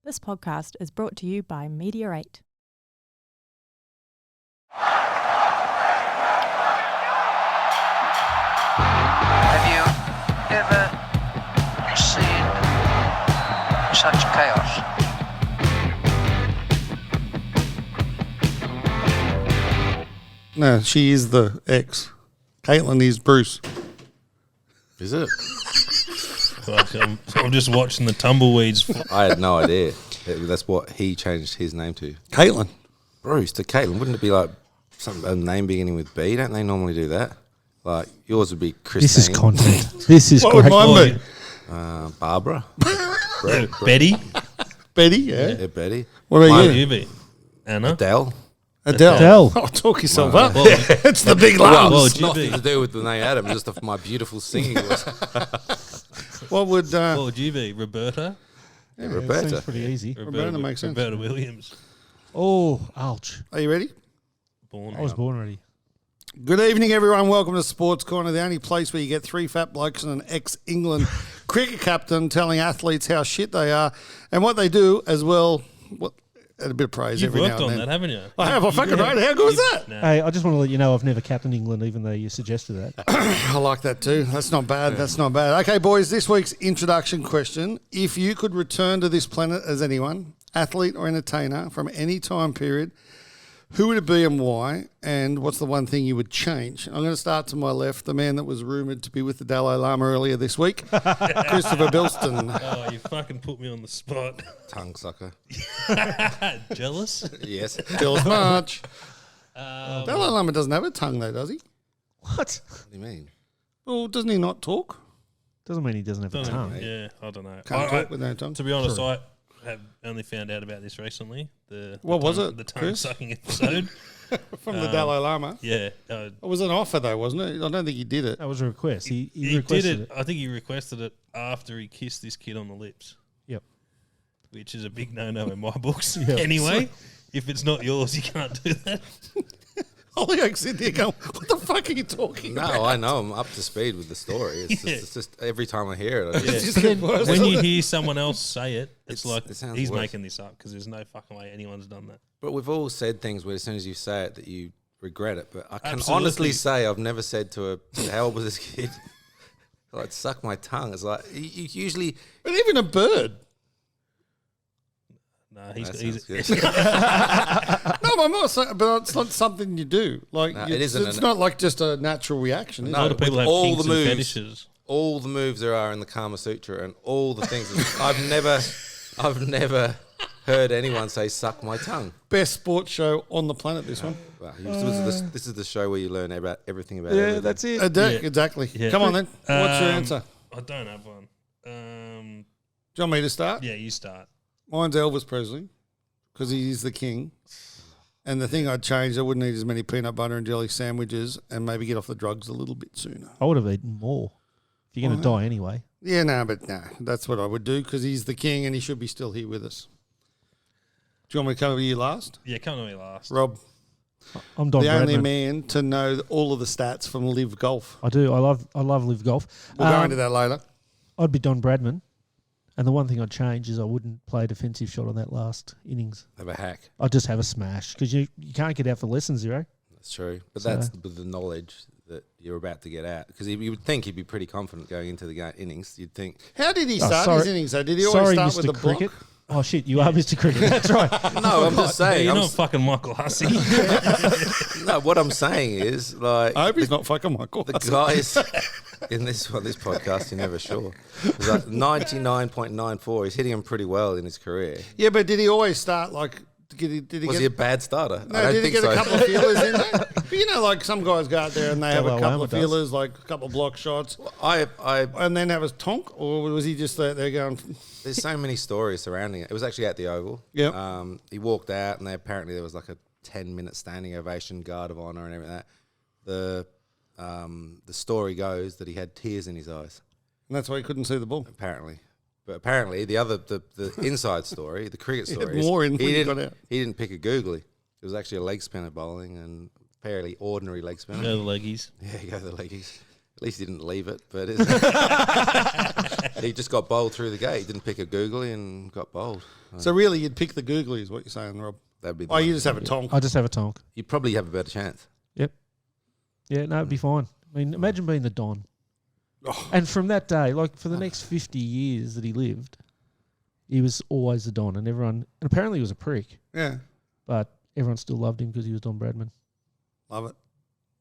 This podcast is brought to you by Media8. Have you ever seen such chaos? No, she is the ex. Caitlyn is Bruce. Is it? Like, I'm just watching the tumbleweeds. I had no idea. That's what he changed his name to. Caitlyn. Bruce to Caitlyn. Wouldn't it be like a name beginning with B? Don't they normally do that? Like yours would be Christine. This is content. This is What great. would mine be? Barbara. Betty. Betty, yeah. Yeah, Betty. What What about would you? you be? Anna. Adele. Adele. Adele. Oh, talk yourself up. Well, It's the big Well, lumps. it's nothing to do with the name Adam. Just my beautiful singing voice. What would... what would you be? Roberta. Yeah, Seems Roberta. pretty easy. Roberta makes sense. Roberta Williams. Oh, ouch. Are you ready? Born. I was born ready. Good evening, everyone. Welcome to Sports Corner, the only place where you get three fat blokes and an ex-England cricket captain telling athletes how shit they are and what they do as well. And a bit of praise You've every now worked and on then. that, haven't you? I have. I fucking right. How good was that? No. Hey, I just want to let you know I've never captained England, even though you suggested that. I like that too. That's not bad. That's not bad. Okay, boys, this week's introduction question. If you could return to this planet as anyone, athlete or entertainer, from any time period, who would it be and why? And what's the one thing you would change? I'm going to start to my left, the man that was rumoured to be with the Dalai Lama earlier this week, Christopher Bilston. Oh, you fucking put me on the spot. Tongue sucker. Jealous? Yes. Feels much. Dalai Lama doesn't have a tongue though, does he? What? What do you mean? Well, doesn't he not talk? Doesn't mean he doesn't have a Don't tongue. know. Yeah, I don't know. Can't I- talk with no tongue. To be honest, I have only found out about this recently. What was it, The Chris? tongue-sucking episode. From the Dalai Lama. Yeah. It was an offer though, wasn't it? I don't think he did it. That was a request. He He requested did it. I think he requested it after he kissed this kid on the lips. Yep. Which is a big no-no in my books. Yeah. Anyway, if it's not yours, you can't do that. Hollioake sitting there going, what the fuck are you talking about? No, I know. I'm up to speed with the story. It's just every time I hear it, I just, It's just worse, When isn't you it? hear someone else say it, it's like it sounds he's worse. making this up because there's no fucking way anyone's done that. But we've all said things where as soon as you say it that you regret it. But I can Absolutely. honestly say I've never said to how old was this kid? Like, suck my tongue. It's like, you usually... But even a bird. No, That he's sounds good. No, I'm not saying, but it's not something you do. Like, No, you- it isn't it's an- not like just a natural reaction. is No, a lot it? of people with have all kinks the and moves. fetishes. all the moves there are in the Kama Sutra and all the things. I've never heard anyone say "suck my tongue." Best sports show on the planet, this one. Well, this is the show where you learn about everything about Yeah, everything. that's it. Yeah. Exactly. Yeah. Come on then. What's your answer? I don't have one. Do you want me to start? Yeah, you start. Mine's Elvis Presley because he's the king. And the thing I'd change, I wouldn't eat as many peanut butter and jelly sandwiches and maybe get off the drugs a little bit sooner. I would have eaten more. If you're going to die anyway. Yeah, no, that's what I would do because he's the king and he should be still here with us. Do you want me to come to you last? Yeah, come to me last. Rob, I'm Don the only Bradman. man to know all of the stats from Live Golf. I do. I love live golf. We'll go into that later. I'd be Don Bradman. And the one thing I'd change is I wouldn't play a defensive shot on that last innings. Have a hack. I'd just have a smash because you can't get out for less than zero. That's true, but So- that's with the knowledge that you're about to get out. Because you would think he'd be pretty confident going into the innings. You'd think, How did he Oh, start sorry. his innings though? Did he always Sorry, start Mr. with the Cricket. block? Oh, shit, you are Mr. Cricket. That's right. no, I'm just saying. You're I'm not fucking Michael Hussey. no, what I'm saying is like I hope he's not fucking Michael. the guys in this podcast. You're never sure. It's like 99.94. He's hitting him pretty well in his career. Yeah, but did he always start like? Did he Was get? he a bad starter? No, I don't did he think get a so. couple of feelers in there? But you know, like some guys go out there and they have a Dalai couple Lama of does. feelers, like a couple of block shots, I and then have a tonk, or was he just there going? There's so many stories surrounding it. It was actually at the Oval. Yep. He walked out, and apparently there was like a 10-minute standing ovation, guard of honor, and everything like that. The story goes that he had tears in his eyes. And that's why he couldn't see the ball. Apparently, but apparently the inside story, the cricket He had story, is more in when he got out. he didn't pick a googly. It was actually a leg spinner bowling, and fairly ordinary leg spinner. No, the leggies. Yeah, go the leggies. At least he didn't leave it, but it's He just got bowled through the gate. He didn't pick a googly and got bowled. So really, you'd pick the googly, is what you're saying, Rob? That'd be. Oh, you just have a tonk. I just have a tonk. You probably have a better chance. Yep. Yeah, no, it'd be fine. I mean, imagine being the Don. And from that day, like for the next 50 years that he lived, he was always the Don, and apparently he was a prick, Yeah. but everyone still loved him because he was Don Bradman. Love it.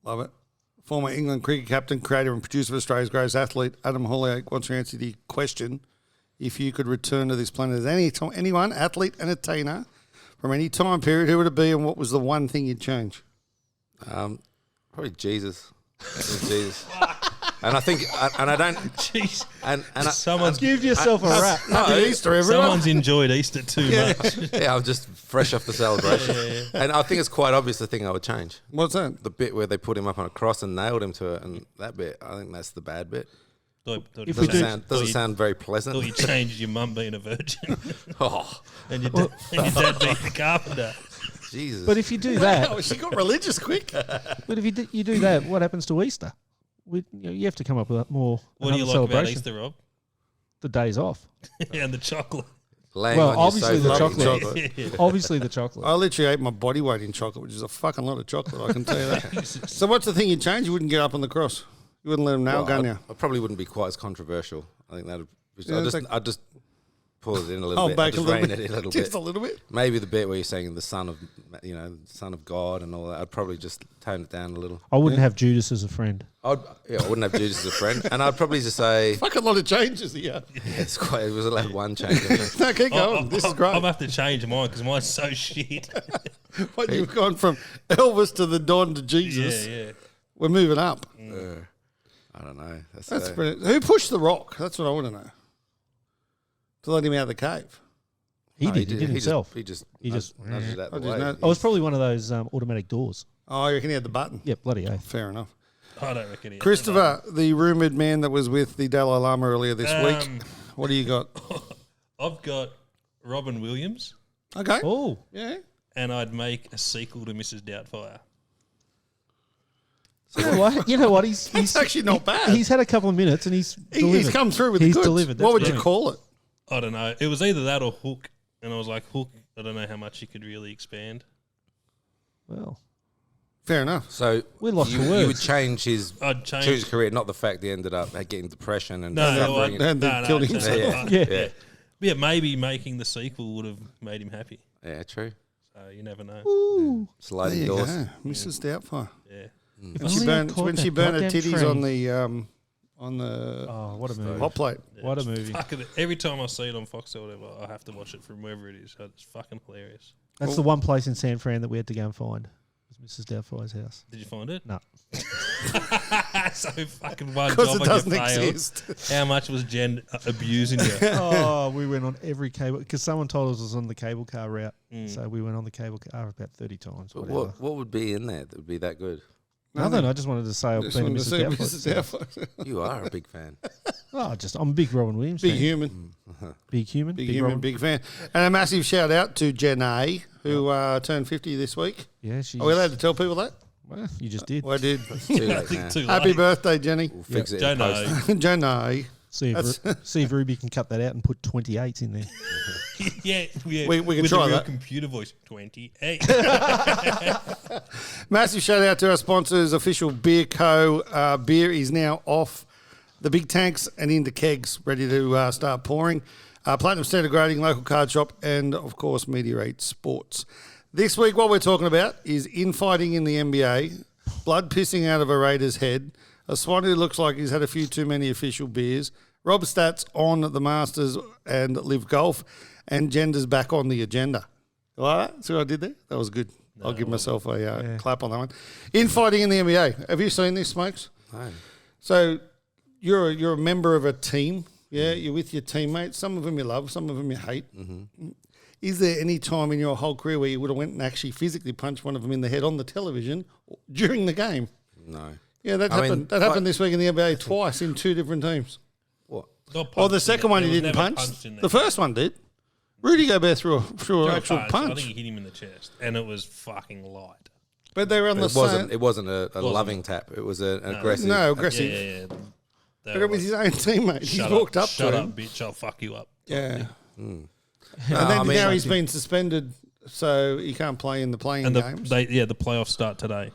Love it. Former England cricket captain, creator and producer of Australia's greatest athlete, Adam Hollioake, wants to answer the question. If you could return to this planet as anyone, athlete, entertainer, from any time period, who would it be and what was the one thing you'd change? Probably Jesus. Jesus. And I think, and I don't. Jeez. And Someone's Give yourself a rap. Happy Easter, everyone. Someone's enjoyed Easter too much. yeah, I'm just fresh off the celebration. And I think it's quite obvious the thing I would change. What's that? The bit where they put him up on a cross and nailed him to it, and that bit, I think that's the bad bit. If we Doesn't do- sound very pleasant. Thought you changed your mum being a virgin Oh, and your dad being a carpenter. Jesus. But if you do that, Oh, she got religious quick. but if you do that, what happens to Easter? You have to come up with more. What do you another like about celebration. Easter, Rob? The days off. And the chocolate. Laying Well, on your obviously sofa the eating chocolate. Obviously the chocolate. I literally ate my body weight in chocolate, which is a fucking lot of chocolate, I can tell you that. So what's the thing you'd change? You wouldn't get up on the cross. You wouldn't let them nail gun you. I probably wouldn't be quite as controversial. I think that'd. Yeah, I'd just pause it in a little bit. Back I'd just rein it in a little Just bit. a little bit. Maybe the bit where you're saying the son of God and all that. I'd probably just tone it down a little. I wouldn't have Judas as a friend. I wouldn't have Judas as a friend, and I'd probably just say, Fucking lot of changes here. it was allowed one change. I think. No, keep going. This is great. I'm going to have to change mine because mine's so shit. What, you've gone from Elvis to the Don to Jesus. yeah. We're moving up. I don't know. That's brilliant. Who pushed the rock? That's what I want to know. To let him out of the cave. He did himself. He just just- nudged it out the I just way. know- Oh, it's probably one of those automatic doors. Oh, you reckon he had the button? Yeah, bloody oath. Fair enough. I don't reckon he has Christopher, the rumoured man that was with the Dalai Lama earlier this week. What do you got? I've got Robin Williams, Okay. Oh, Yeah. and I'd make a sequel to Mrs. Doubtfire. you know what? He's actually not bad. He's had a couple of minutes and he's delivered. He's come through with the He's goods. delivered. What That's would you brilliant. call it? I don't know. It was either that or Hook, and I was like, Hook, I don't know how much he could really expand. Well, Fair enough. So We're lost you, for you would words. change his I'd change. choose career, not the fact he ended up getting depression and No, suffering. And then killed just- himself. Yeah. Yeah, maybe making the sequel would have made him happy. Yeah, true. So you never know. ooh, There Sliding you doors. go. Mrs. Doubtfire. Yeah. And she burned when she burned her titties on the Oh, what a movie! hot plate. What a movie! Fuck it. Every time I see it on Fox or whatever, I have to watch it from wherever it is. It's fucking hilarious. That's the one place in San Fran that we had to go and find. Was Mrs. Doubtfire's house. Did you find it? No. So fucking one Because job it on doesn't your failed. exist. How much was Jen abusing you? Oh, we went on every cable because someone told us it was on the cable car route. Mm. So we went on the cable car about 30 times. But Whatever. what would be in there that would be that good? Nothing. I just wanted to say I've Just been to wanted to see Mrs. Mrs. Doubtfire. Doubtfire. You are a big fan. Oh, I'm a big Robin Williams Big fan. human. Big human. Big big human, Robin. big fan. And a massive shout out to Jen A, who turned 50 this week. Yeah, she's. Are we allowed to tell people that? Well, you just did. Well, I did. Too I late think now. too late. Happy birthday, Jenny. We'll fix it Don't in know. post. Jen A. See if Ruby can cut that out and put 28s in there. Yeah, We can with try a real that. computer voice. 28. Massive shout out to our sponsors, Official Beer Co. Beer is now off the big tanks and into kegs, ready to start pouring. Platinum Standard Grading, local card shop, and of course, Media8 Sports. This week, what we're talking about is infighting in the NBA, blood pissing out of a Raider's head, a Swan who looks like he's had a few too many official beers, Rob stats on the Masters and Live Golf, and gender's back on the agenda. You like that? See what I did there? That was good. I'll give myself a clap on that one. Infighting in the NBA. Have you seen this, Smokes? No. So you're a member of a team. Yeah, you're with your teammates. Some of them you love, some of them you hate. Mm-hmm. Is there any time in your whole career where you would have went and actually physically punched one of them in the head on the television during the game? No. Yeah, that I mean, happened. That happened this week in the NBA twice in two different teams. What? Oh, the second one he didn't punch. The first one did. Rudy Gobert threw an actual I punch. think he hit him in the chest, and it was fucking light. But they were on the It same. wasn't. It wasn't a loving tap. It was an aggressive. No, aggressive. Yeah. they But were it was like, his own teammate. He walked up to shut him. up, bitch! I'll fuck you up. Yeah. Mm. And then I mean, now he's been suspended, so he can't play in the playing And games. the playoffs start today,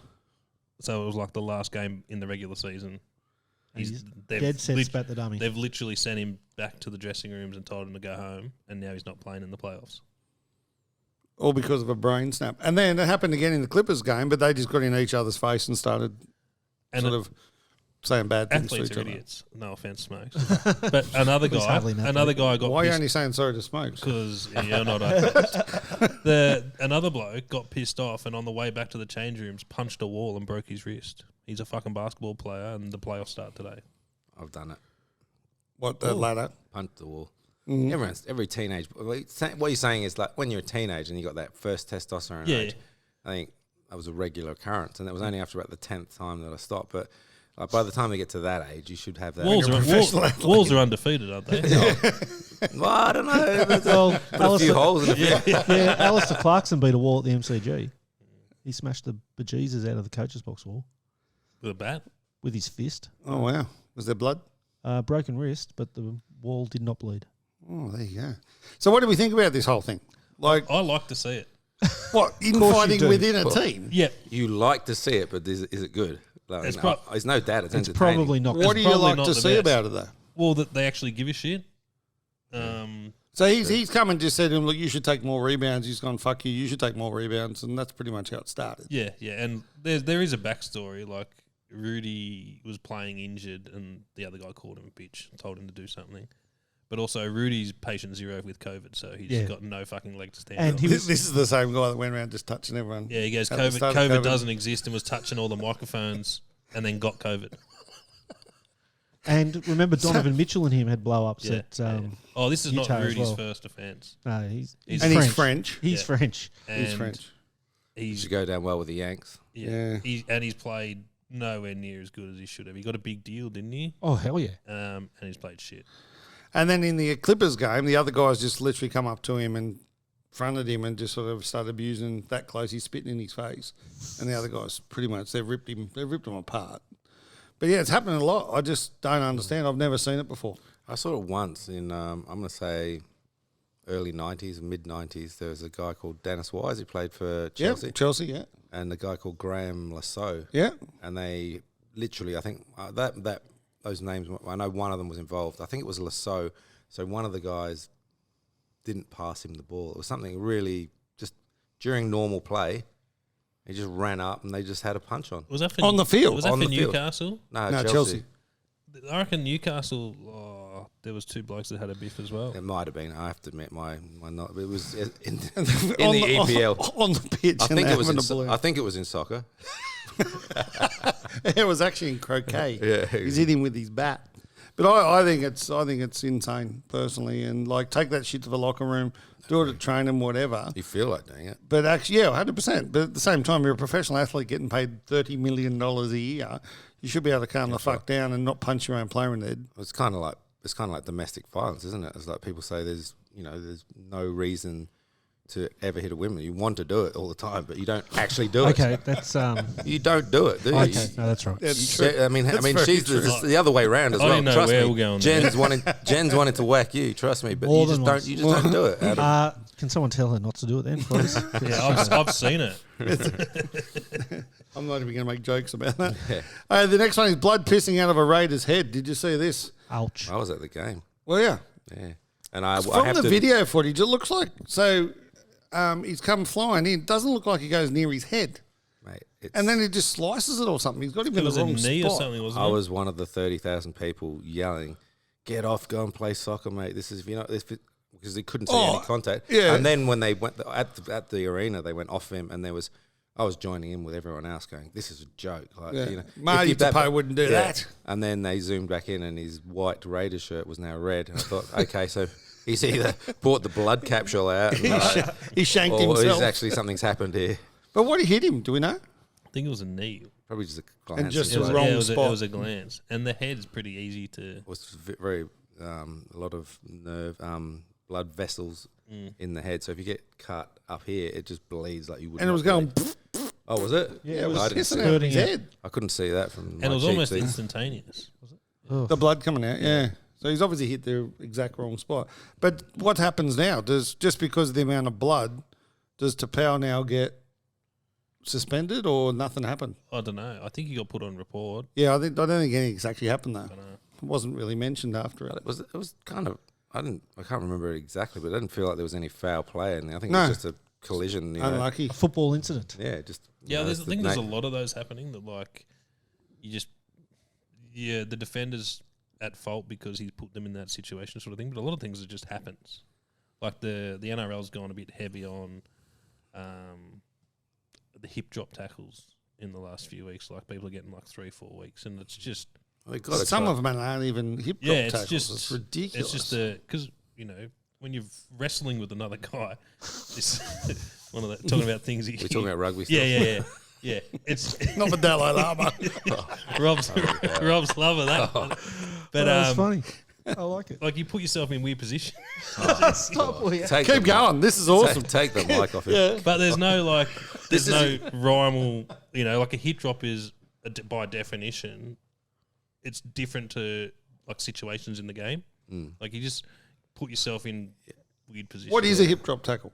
so it was like the last game in the regular season. He's they've dead set lit- spat the dummy. They've literally sent him back to the dressing rooms and told him to go home, and now he's not playing in the playoffs. All because of a brain snap. And then it happened again in the Clippers game, but they just got in each other's face and started And sort of saying bad things to athletes each are other. idiots. No offense, Smokes. But another He's guy, hardly an another guy got Why are you pissed only saying sorry to Smokes? because you're not another bloke got pissed off and on the way back to the change rooms punched a wall and broke his wrist. He's a fucking basketball player, and the playoffs start today. I've done it. What, the ladder? Punch the wall. Mm-hmm. Every teenage. What you're saying is like when you're a teenager and you got that first testosterone age. I think that was a regular occurrence, and it was only after about the 10th time that I stopped. But like, by the time you get to that age, you should have that. Walls are undefeated, aren't they? Well, I don't know. Well, Put a few holes in it. yeah, Alistair Clarkson beat a wall at the MCG. He smashed the bejesus out of the coach's box wall With a bat. with his fist. Oh, wow. Was there blood? Broken wrist, but the wall did not bleed. Oh, there you go. So what do we think about this whole thing? Like, I like to see it. what, course you infighting do. within a team? Yeah. You like to see it, but is it good? Like, It's no, pro- there's no doubt it's It's entertaining. probably not. What do you probably like not to the see best. about it, though? Well, that they actually give a shit. So he's come and just said to him, look, you should take more rebounds. He's gone, fuck you, you should take more rebounds. And that's pretty much how it started. Yeah, and there is a backstory. Like Rudy was playing injured, and the other guy called him a bitch, told him to do something. But also, Rudy's patient zero with COVID, so he's got no fucking leg to stand And on. he This was is the same guy that went around just touching everyone. Yeah, he goes, At the start of COVID doesn't exist, and was touching all the microphones, and then got COVID. and remember Donovan Mitchell and him had blow ups Yeah, at. Oh, this is not Utah as Rudy's well. first offence. No, he's He's And French. he's French. He's Yeah. French. He's French. You He's should go down well with the Yanks. Yeah. he's played nowhere near as good as he should have. He got a big deal, didn't he? Oh hell yeah! And he's played shit. And then in the Clippers game, the other guys just literally come up to him and fronted him and just sort of started abusing that close. He's spitting in his face. And the other guys pretty much, they've ripped him apart. But yeah, it's happening a lot. I just don't understand. I've never seen it before. I saw it once in, I'm going to say, early 90s, mid 90s. There was a guy called Dennis Wise who played for Chelsea. Yeah, Chelsea, yeah. And a guy called Graham Lasso. Yeah. And they literally, I think those names, I know one of them was involved. I think it was Lasso. So one of the guys didn't pass him the ball. It was something really just during normal play. He just ran up and they just had a punch on. Was that for On the field. Was that On for the field. Newcastle? No, Chelsea. I reckon Newcastle. There was two blokes that had a biff as well. It might have been. I have to admit, my not. It was in On the EPL. On the pitch. I think it was. having a balloon. I think it was in soccer. It was actually in croquet. Yeah. He's hit him with his bat. But I think it's insane personally, and like take that shit to the locker room, do it at training, whatever. You feel like doing it. But actually, yeah, 100%. But at the same time, you're a professional athlete getting paid $30 million a year. You should be able to calm the fuck down and not punch your own player in the head. It's kind of like domestic violence, isn't it? It's like people say there's no reason to ever hit a woman. You want to do it all the time, but you don't actually do it. Okay, that's You don't do it, do you? okay. No, that's right. That's true. I mean, That's very she's true. the other way around as I well. didn't know Trust where me. we're going there. Jen's wanting to whack you. Trust me, but More you than just don't do it. Can someone tell her not to do it then, please? Yeah, I've seen it. I'm not even going to make jokes about that. The next one is blood pissing out of a Raider's head. Did you see this? Ouch. I was at the game. Well, yeah. Yeah, and I From have the to. video footage, it looks like he's come flying in. It doesn't look like he goes near his head. Mate, And then he just slices it or something. He's got him It in was the a wrong knee spot. or something, wasn't I it? was one of the 30,000 people yelling, "Get off! Go and play soccer, mate! This is because they couldn't see any contact." yeah. And then when they went at the arena, they went off him, and I was joining in with everyone else, going, "This is a joke." Like, Yeah. if Marty Tapo wouldn't do that. And then they zoomed back in, and his white Raiders shirt was now red. And I thought, okay, so he's either brought the blood capsule out, He shanked or himself. something's happened here. But what hit him? Do we know? I think it was a knee. Probably just a glance. just It was, the wrong it was spot. a glance, and the head's pretty easy to. It was very a lot of nerve blood vessels in the head. So if you get cut up here, it just bleeds like you would. And it was going. Oh, was it? Yeah, it was It was I didn't pissing see out of hurting his it. head. I couldn't see that from. And my it was cheeks almost either. instantaneous. Ugh. The blood coming out, yeah. So he's obviously hit the exact wrong spot. But what happens now? Just because of the amount of blood, does Tapau now get suspended or nothing happened? I don't know. I think he got put on report. Yeah, I don't think anything exactly happened though. I don't know. It wasn't really mentioned after But it. it was kind of I can't remember it exactly, but it didn't feel like there was any foul play, and I think No. it was just a collision. You know? Unlucky. A football incident. Yeah, just Yeah, you know, I it's think the there's a lot of those happening that like the defender's at fault because he's put them in that situation sort of thing. But a lot of things it just happens. Like the NRL's gone a bit heavy on the hip drop tackles in the last few weeks. Like people are getting like 3-4 weeks, and it's just Some of them aren't even hip drop it's tackles. just It's ridiculous. It's just because when you're wrestling with another guy, this one of the talking about things. We're talking about rugby stuff. Yeah. It's not the Dalai Lama. Rob's love of that one. But That's funny. I like it. like you put yourself in weird positions. Stop, will you? Keep going. This is awesome. Take the mic off him. But there's no rhyme or like a hip drop is by definition, it's different to like situations in the game. Like you just put yourself in weird positions. What is a hip drop tackle?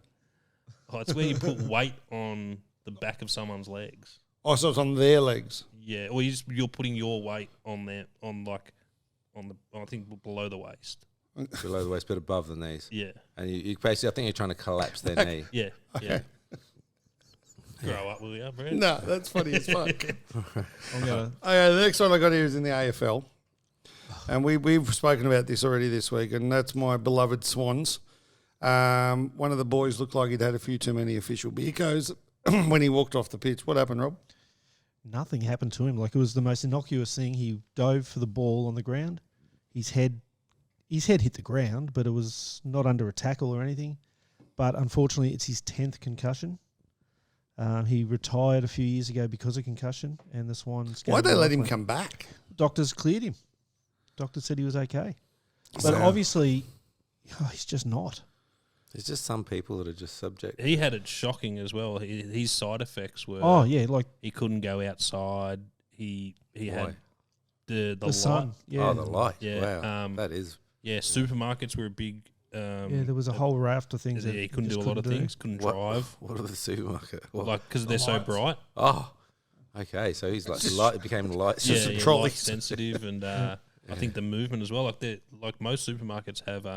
Oh, it's where you put weight on the back of someone's legs. Oh, so it's on their legs. Yeah, or you're putting your weight on the I think below the waist. Below the waist, but above the knees. Yeah, And you basically, I think you're trying to collapse their knee. yeah. Grow up, will you, Brad? No, that's funny as fuck. I'm gonna. Okay, the next one I got here is in the AFL. And we've spoken about this already this week, and that's my beloved Swans. One of the boys looked like he'd had a few too many official beers when he walked off the pitch. What happened, Rob? Nothing happened to him. Like, it was the most innocuous thing. He dove for the ball on the ground. His head hit the ground, but it was not under a tackle or anything. But unfortunately, it's his 10th concussion. He retired a few years ago because of concussion, and the Swans. Why'd they let him come back? Doctors cleared him. Doctors said he was okay. But obviously, he's just not. There's just some people that are just subject. He had it shocking as well. His side effects were. Oh, yeah, like he couldn't go outside. He had the the sun. light. Yeah. Oh, the light. Yeah, Wow. That is. Yeah, supermarkets were a big. Yeah, there was a whole raft of things that he couldn't just do a lot of things. Couldn't drive, What are the supermarket? What? like because they're so bright. Oh, okay. So he's like light. It became light. Yeah, some light trolleys. sensitive, and I think the movement as well. Like most supermarkets have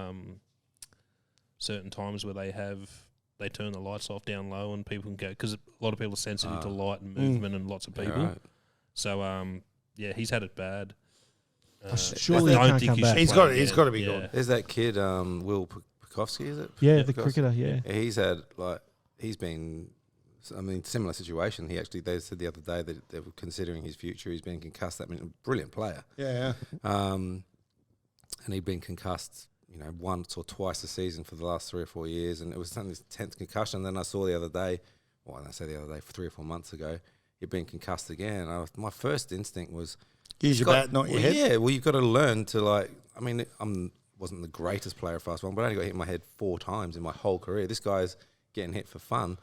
certain times where they turn the lights off down low, and people can go because a lot of people are sensitive to light and movement, and lots of people. Right. So he's had it bad. Surely I he don't can't think come he back. should He's play got to be again. good. There's that kid, Will Pukowski, is it? Yeah, the Pukowski? cricketer, yeah. He's had he's been. I mean, similar situation. They said the other day that they were considering his future. He's been concussed. I mean, a brilliant player. Yeah. And he'd been concussed, once or twice a season for the last 3 or 4 years, and it was his 10th concussion. Then I saw the other day, I say the other day, 3 or 4 months ago, he'd been concussed again. My first instinct was, Use your bat, not your head. Yeah, well, you've got to learn to wasn't the greatest player of fast one, but I only got hit in my head 4 times in my whole career. This guy's getting hit for fun,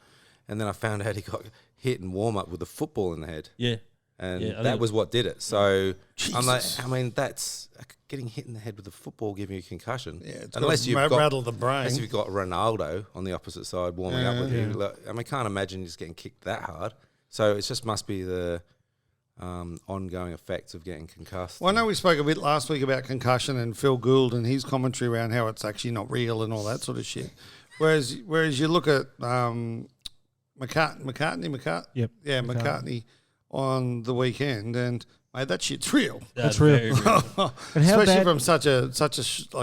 and then I found out he got hit in warm up with a football in the head. Yeah. And that was what did it. So Jesus. I'm like, that's getting hit in the head with a football giving you a concussion. Yeah, it's unless got to rattle the brain. Unless you've got Ronaldo on the opposite side warming up with you. Look, I can't imagine just getting kicked that hard. So it just must be the ongoing effects of getting concussed. Well, I know we spoke a bit last week about concussion and Phil Gould and his commentary around how it's actually not real and all that sort of shit. Whereas you look at McCartney. Yep. Yeah, McCartney on the weekend, and mate, that shit's real. That's real. Very real. And how Especially bad? from such a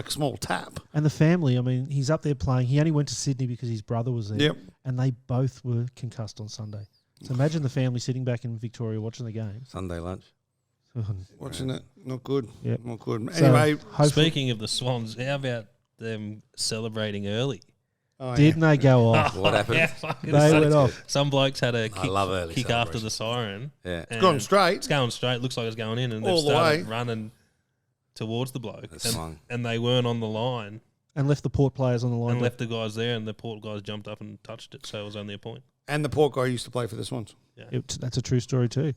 small tap. And the family, I mean, he's up there playing. He only went to Sydney because his brother was there. Yep. And they both were concussed on Sunday. So imagine the family sitting back in Victoria watching the game. Sunday lunch. Watching it, not good. Yep. Not good. So, Anyway, hopefully- Speaking of the Swans, how about them celebrating early? didn't they go off? What happened? Yeah, fucking They sucks. went off. Some blokes had a I love early kick after celebration. the siren. Yeah. and gone straight. It's going straight. Looks like it's going in, and they've All the started way. running towards the bloke, That's fine. and they weren't on the line, And left the Port players on the line. and left the guys there, and the Port guys jumped up and touched it, so it was only a point. And the Port guy used to play for the Swans. That's a true story too.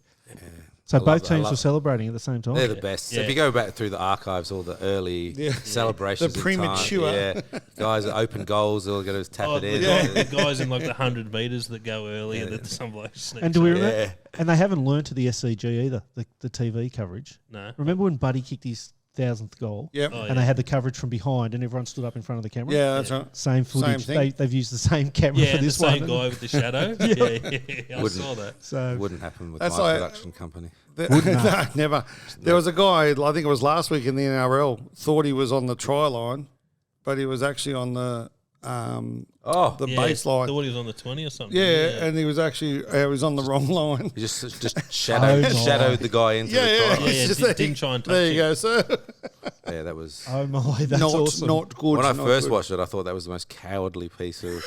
So I love both that. I teams love were celebrating at the same time. They're the best. So Yeah. if you go back through the archives, all the early celebrations, The in premature. time, guys that open goals, all got to tap Oh, it in. the guys in like the 100 metres that go early and then some bloke sneaks And do we up. remember? Yeah. And they haven't learned to the SCG either, the TV coverage. No. Remember when Buddy kicked his 1,000th goal? Yep. Oh, And they had the coverage from behind, and everyone stood up in front of the camera. Yeah, that's right. Same footage. thing. They've used the same camera Yeah, for and the this same one. guy with the shadow. I Wouldn't- saw that. So Wouldn't happen with That's my like- production company. No, never. There was a guy, I think it was last week in the NRL, thought he was on the try line, but he was actually on the Oh, baseline. Thought he was on the 20 or something. Yeah, and he was actually he was on the wrong line. you just shadowed the guy into the Yeah, try. Yeah, It's just didn't try and touch There it. you go, sir. Yeah, that was. oh my, that's awesome. Not good. When I not first good. watched it, I thought that was the most cowardly piece of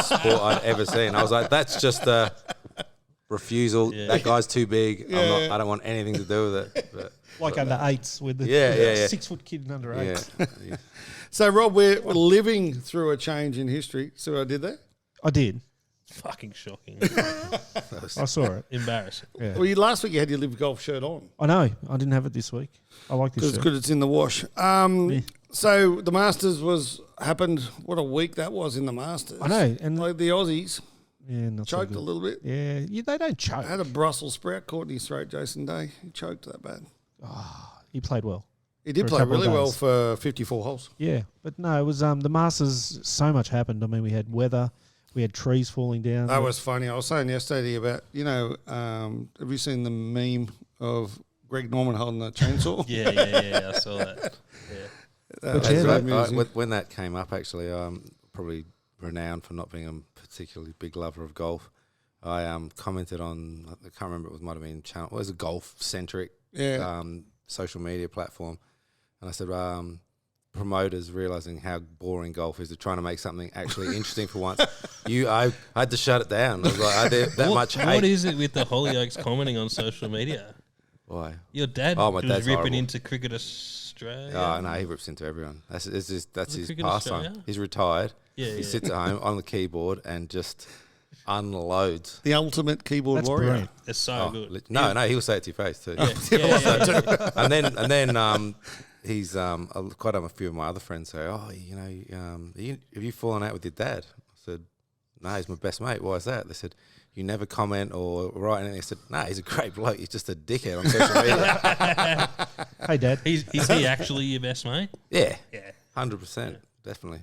sport I'd ever seen. I was like, that's just a refusal. Yeah. That guy's too big. Yeah. I don't want anything to do with it. But, Like under eights with the Yeah. 6 foot kid in under yeah. eights. So, Rob, we're living through a change in history. See what I did there? I did. Fucking shocking. I saw it. Embarrassing. Yeah. Well, last week you had your Live Golf shirt on I know. I didn't have it this week. I like this shirt. because it's in the wash. So the Masters happened. What a week that was in the Masters. I know. And Like the Aussies yeah, not so choked good. a little bit. Yeah, they don't choke. Had a Brussels sprout caught in his throat, Jason Day. He choked that bad. He played well. He did For a play couple of really well days. for 54 holes. Yeah, but no, it was the Masters. So much happened. I mean, we had weather, we had trees falling down. That was funny. I was saying yesterday about, have you seen the meme of Greg Norman holding a chainsaw? Yeah. I saw that. Yeah. That But was yeah, very that- amusing. When that came up, actually, probably renowned for not being a particularly big lover of golf. I commented on, I can't remember, might have been channel. It was a golf-centric Yeah. social media platform. And I said, promoters realizing how boring golf is, they're trying to make something actually interesting for once. I had to shut it down. I was like, I did that much hate. What is it with the Hollioakes commenting on social media? Why? Your dad Oh, my was dad's ripping horrible. into Cricket Australia. Oh, no, he rips into everyone. That's his Cricket pastime. Australia? He's retired. Yeah, He sits at home on the keyboard and just unloads. The ultimate keyboard That's warrior. brilliant. It's so good. No, he'll say it to your face too. Yeah. and then he's quite a few of my other friends say, oh, have you fallen out with your dad? I said, no, he's my best mate. Why is that? They said, you never comment or write anything. I said, no, he's a great bloke. He's just a dickhead on social media. Hey, Dad. Is he actually your best mate? Yeah, Yeah. 100%, definitely.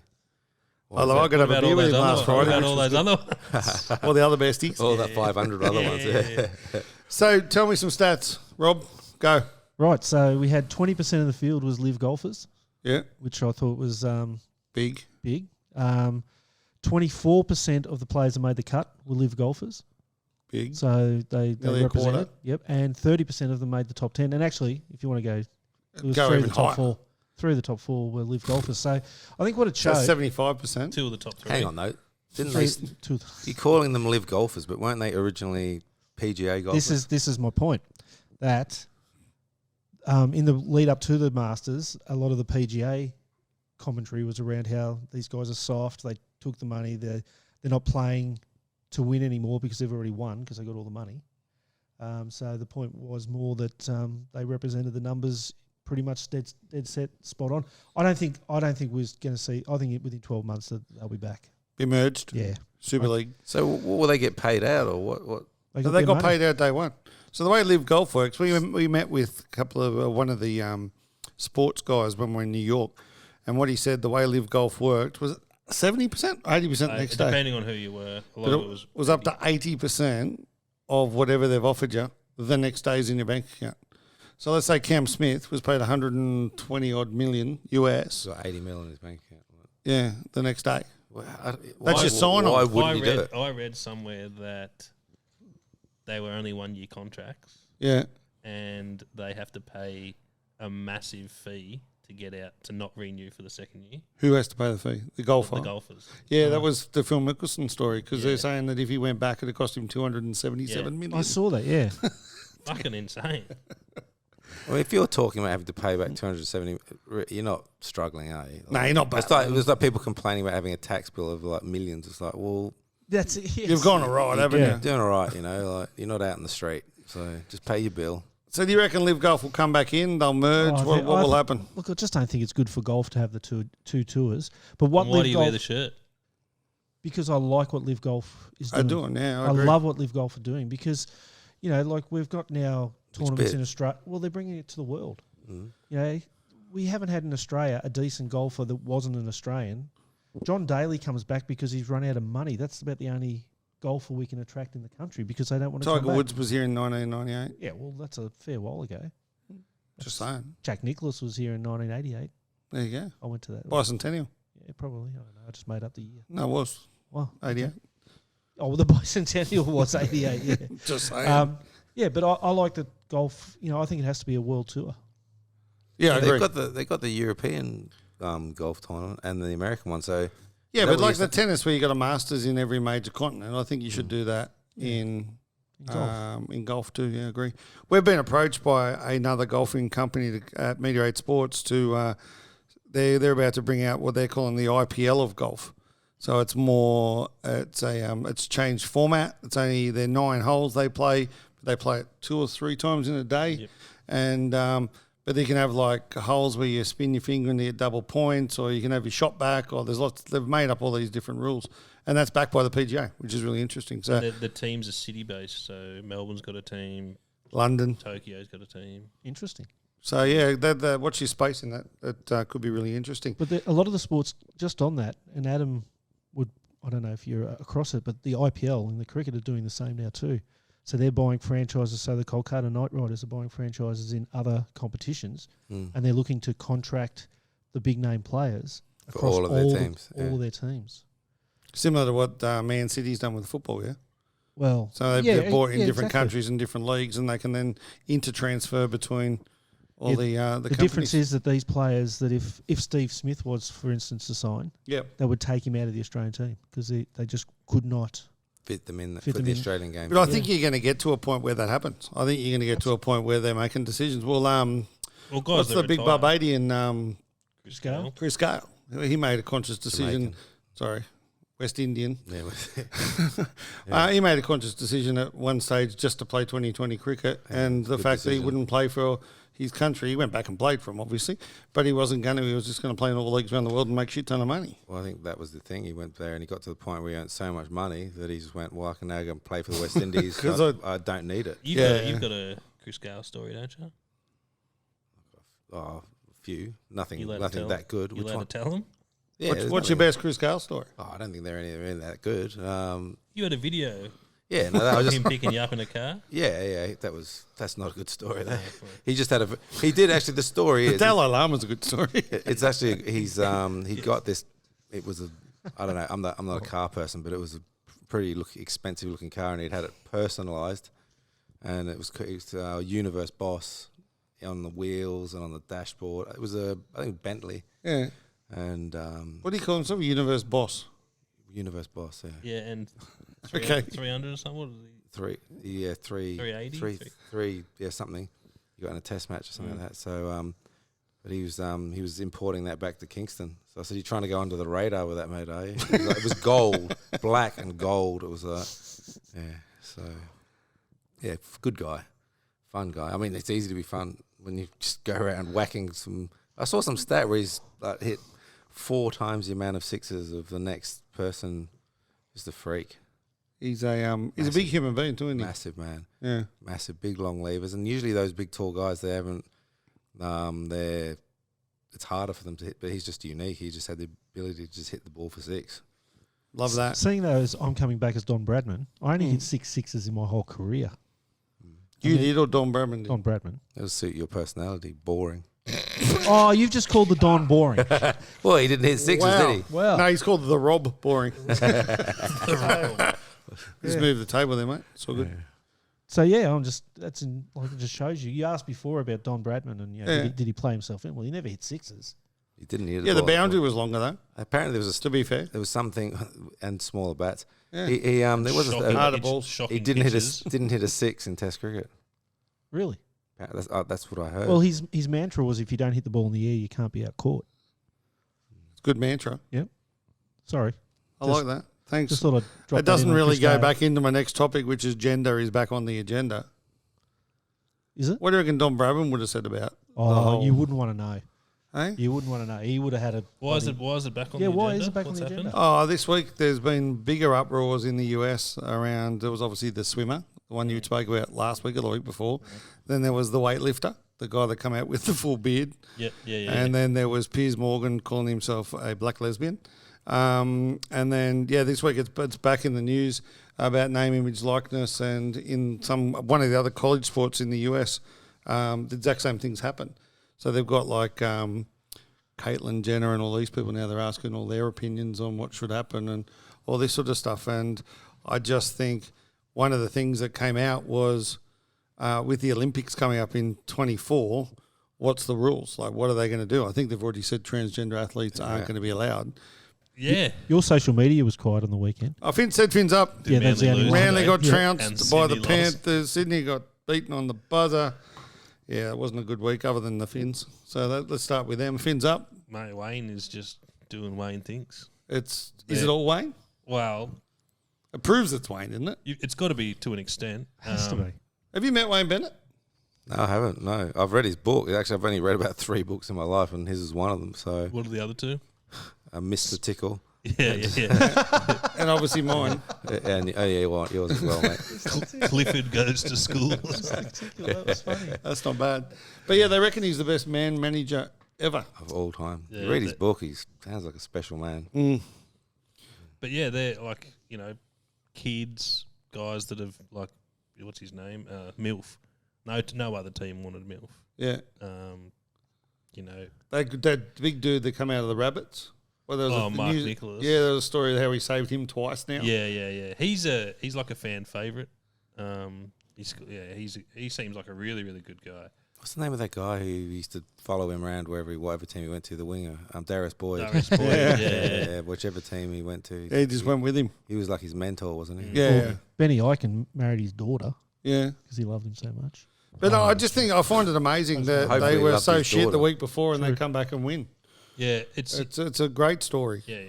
Although I got to have a beer with him last What Friday. about all which those was other ones? good. All the other besties. All that 500 other ones. Yeah. So tell me some stats, Rob. Go. Right, so we had 20% of the field was live golfers, Yeah. which I thought was Big. big. 24% of the players that made the cut were live golfers. Big. So they Nearly a quarter. represented. Yep, and 30% of them made the top 10. And actually, if you want to go, it was Go three of even the top higher. four. 3 of the top 4 were live golfers. So I think what it So showed. 75%. Two of the top three. Hang on, though. Didn't three, they? two, You're calling them live golfers, but weren't they originally PGA golfers? this is my point. That in the lead up to the Masters, a lot of the PGA commentary was around how these guys are soft. They took the money. They're not playing to win anymore because they've already won because they got all the money. So the point was more that they represented the numbers pretty much dead set, spot on. I don't think we're going to see. I think within 12 months that they'll be back. Be merged. Yeah, Super League. So will they get paid out or what? So they got paid out day one. So the way Live Golf works, we met with a couple of one of the sports guys when we were in New York, and what he said the way Live Golf worked was 70%, 80% next day. Depending on who you were. A lot But of it it was up to 80% of whatever they've offered you the next day is in your bank account. So let's say Cam Smith was paid 120 odd million US. Got 80 mil in his bank account. Yeah, the next day. Why, your sign-on. Why wouldn't you do it? I read somewhere that they were only 1 year contracts Yeah. and they have to pay a massive fee to get out to not renew for the second year. Who has to pay the fee? The golfer. The golfers. Yeah, that was the Phil Mickelson story because Yeah. they're saying that if he went back, it'd cost him 277 million. I saw that. Yeah, Fucking insane. Well, if you're talking about having to pay back 270, you're not struggling, are you? No, you're not It's bad. like people complaining about having a tax bill of like millions. It's like, well, That's it. Yes. You've gone all right, haven't Yeah. you? Doing all right, like you're not out in the street, so just pay your bill. So do you reckon Live Golf will come back in? They'll merge? Oh, What will happen? Look, I just don't think it's good for golf to have the two tours. But what Why Live do you Golf, wear the shirt? because I like what Live Golf is I doing. do, yeah. I agree. love what Live Golf are doing because, like we've got now tournaments bit? in Australia. Well, they're bringing it to the world. Mm. We haven't had in Australia a decent golfer that wasn't an Australian. John Daly comes back because he's run out of money. That's about the only golfer we can attract in the country because they don't want to come Tiger back. Woods was here in 1998. Yeah, well, that's a fair while ago. Just saying. Jack Nicklaus was here in 1988. There you go. I went to that. Bicentennial. Yeah, probably. I don't know. I just made up the year. No, it was. Well, 88. oh, well, the bicentennial was 88, yeah. Just saying. Yeah, but I like that golf. I think it has to be a world tour. yeah, I agree. They've got the European golf tournament and the American one. So Yeah, that but what like you're the tennis where you got a Masters in every major continent, I think you should do that in golf too. Yeah, I agree. We've been approached by another golfing company at Media8 Sports to they're about to bring out what they're calling the IPL of golf. So it's it's changed format. It's only they're 9 holes they play. They play it 2 or 3 times in a day, Yep. and but they can have like holes where you spin your finger and you get double points, or you can have your shot back, or there's lots. They've made up all these different rules, and that's backed by the PGA, which is really interesting. So The teams are city based, so Melbourne's got a team, London. Tokyo's got a team. Interesting. So yeah, watch your space in that. That could be really interesting. But a lot of the sports, just on that, and Adam would, I don't know if you're across it, but the IPL and the cricket are doing the same now too. So they're buying franchises. So the Kolkata Knight Riders are buying franchises in other competitions, and they're looking to contract the big name players For across all of their teams, all their teams. Similar to what Man City's done with football, yeah. Well, So they've bought in different exactly. countries and different leagues, and they can then intertransfer between all the The difference is that these players, that if Steve Smith was, for instance, to sign, they would take him out of the Australian team because they just could not fit them in Fit for them the in. Australian game. But I think you're going to get to a point where that happens. I think you're going to get to a point where they're making decisions. Well, Well, guys, what's that the big retire. Barbadian? Chris Gale? Gale. Chris Gale. He made a conscious decision. Jamaican. Sorry, West Indian. Yeah. He made a conscious decision at one stage just to play 2020 cricket, and the good fact that he decision. wouldn't play for his country, he went back and played for him, obviously, but he wasn't going to. He was just going to play in all the leagues around the world and make shit ton of money. Well, I think that was the thing. He went there and he got to the point where he earned so much money that he just went, well, I can now go and play for the West Indies. 'Cause I don't need it. You've got a Chris Gale story, don't you? Oh, a few. Nothing You allowed to tell- that good. You Which allowed one? to tell them? Yeah, What's your best Chris Gale story? Oh, I don't think they're any that good. You had a video Yeah, no, that was of just him picking you up in a car. yeah. That's not a good story. Though. He just had he did actually. The story The is Dalai Lama's a good story. it's actually he got this. It was I don't know. I'm not a car person, but it was a pretty expensive looking car, and he'd had it personalised, and it was Universe Boss on the wheels and on the dashboard. It was I think Bentley. Yeah. And What do you call him? Some Universe Boss. Universe Boss, yeah. Yeah, and Okay. 300 or something. What is he? 380? three, yeah, something. You got in a test match or something like that. So, but he was importing that back to Kingston. So I said, "You're trying to go under the radar with that, mate, are you?" It was gold, black and gold. It was yeah. So, yeah, good guy, fun guy. I mean, it's easy to be fun when you just go around whacking some. I saw some stat where he's hit 4 times the amount of sixes of the next person. Just a freak. He's a big human being too, isn't he? Massive man. Yeah. Massive, big, long levers. And usually those big, tall guys, they haven't, it's harder for them to hit, but he's just unique. He just had the ability to just hit the ball for 6. Love that. Seeing though as I'm coming back as Don Bradman, I only hit 6 sixes in my whole career. You did or Don Bradman did? Don Bradman. It'll suit your personality. Boring. Oh, you've just called the Don boring. Well, he didn't hit 6s, Wow. did he? Well, No, he's called the Rob Boring. Just move the table there, mate. It's all good. so yeah, it just shows you. You asked before about Don Bradman and Yeah. did he play himself in? Well, he never hit 6s. He didn't hit it. Yeah, the boundary was longer though. Apparently, To be fair, there was something, and smaller bats. Yeah. He there was Shocking harder pitch- balls. shocking he didn't pitches. didn't hit a 6 in Test cricket. Really? That's what I heard. Well, his mantra was if you don't hit the ball in the air, you can't be out caught. it's a good mantra. Sorry. I Just- like that. Thanks. Just thought I'd drop It that doesn't in on really Chris go Gale. back into my next topic, which is gender is back on the agenda. Is it? What do you reckon Don Bradman would have said about the Oh, whole- you wouldn't want to know. Eh? You wouldn't want to know. He would have had a. Why is it back on the agenda? why is it back What's on the happened? agenda? Oh, this week there's been bigger uproars in the US around. There was obviously the swimmer, the one you spoke about last week or the week before. Then there was the weightlifter, the guy that come out with the full beard. Yeah. And then there was Piers Morgan calling himself a black lesbian. And then this week it's back in the news about name, image, likeness, and in one of the other college sports in the US, the exact same things happen. So they've got like Caitlyn Jenner and all these people now. They're asking all their opinions on what should happen and all this sort of stuff. And I just think one of the things that came out was with the Olympics coming up in 24. What's the rules? Like, what are they going to do? I think they've already said transgender athletes aren't going to be allowed. Yeah. Your social media was quiet on the weekend. Oh, Finn said Finn's up. Yeah, that's the only one. Manly got Yeah. trounced by the And Sydney lost. Panthers. Sydney got beaten on the buzzer. Yeah, it wasn't a good week other than the Finns. So let's start with them. Finn's up. Mate, Wayne is just doing Wayne things. Is it all Wayne? Well, It proves it's Wayne, isn't it? it's got to be to an extent. Has to be. Have you met Wayne Bennett? No, I haven't. No, I've read his book. Actually, I've only read about 3 books in my life, and his is one of them. So, What are the other two? Mr. Tickle, Yeah. And obviously mine. and yours as well, mate. Clifford goes to school. That was funny. That's not bad. But yeah, they reckon he's the best man manager ever. Of all time. Yeah, you read his that- book, he sounds like a special man. But yeah, they're like, kids, guys that have like, what's his name? MILF. No other team wanted MILF. Yeah. You know, That big dude that come out of the Rabbits. Well, there was Mark Nicholas. Yeah, there was a story of how he saved him twice now. Yeah. He's like a fan favorite. He seems like a really, really good guy. What's the name of that guy who used to follow him around whatever team he went to, the winger? Darius Boyd. Darius Boyd, yeah. Whichever team he went to. Yeah, he just went with him. He was like his mentor, wasn't he? Yeah. Well, Benny Eichen married his daughter Yeah. because he loved him so much. But no, I just think I find it amazing that Hopefully they he were loved so his shit the daughter. week before and they come back and win. Yeah, it's a great story. yeah.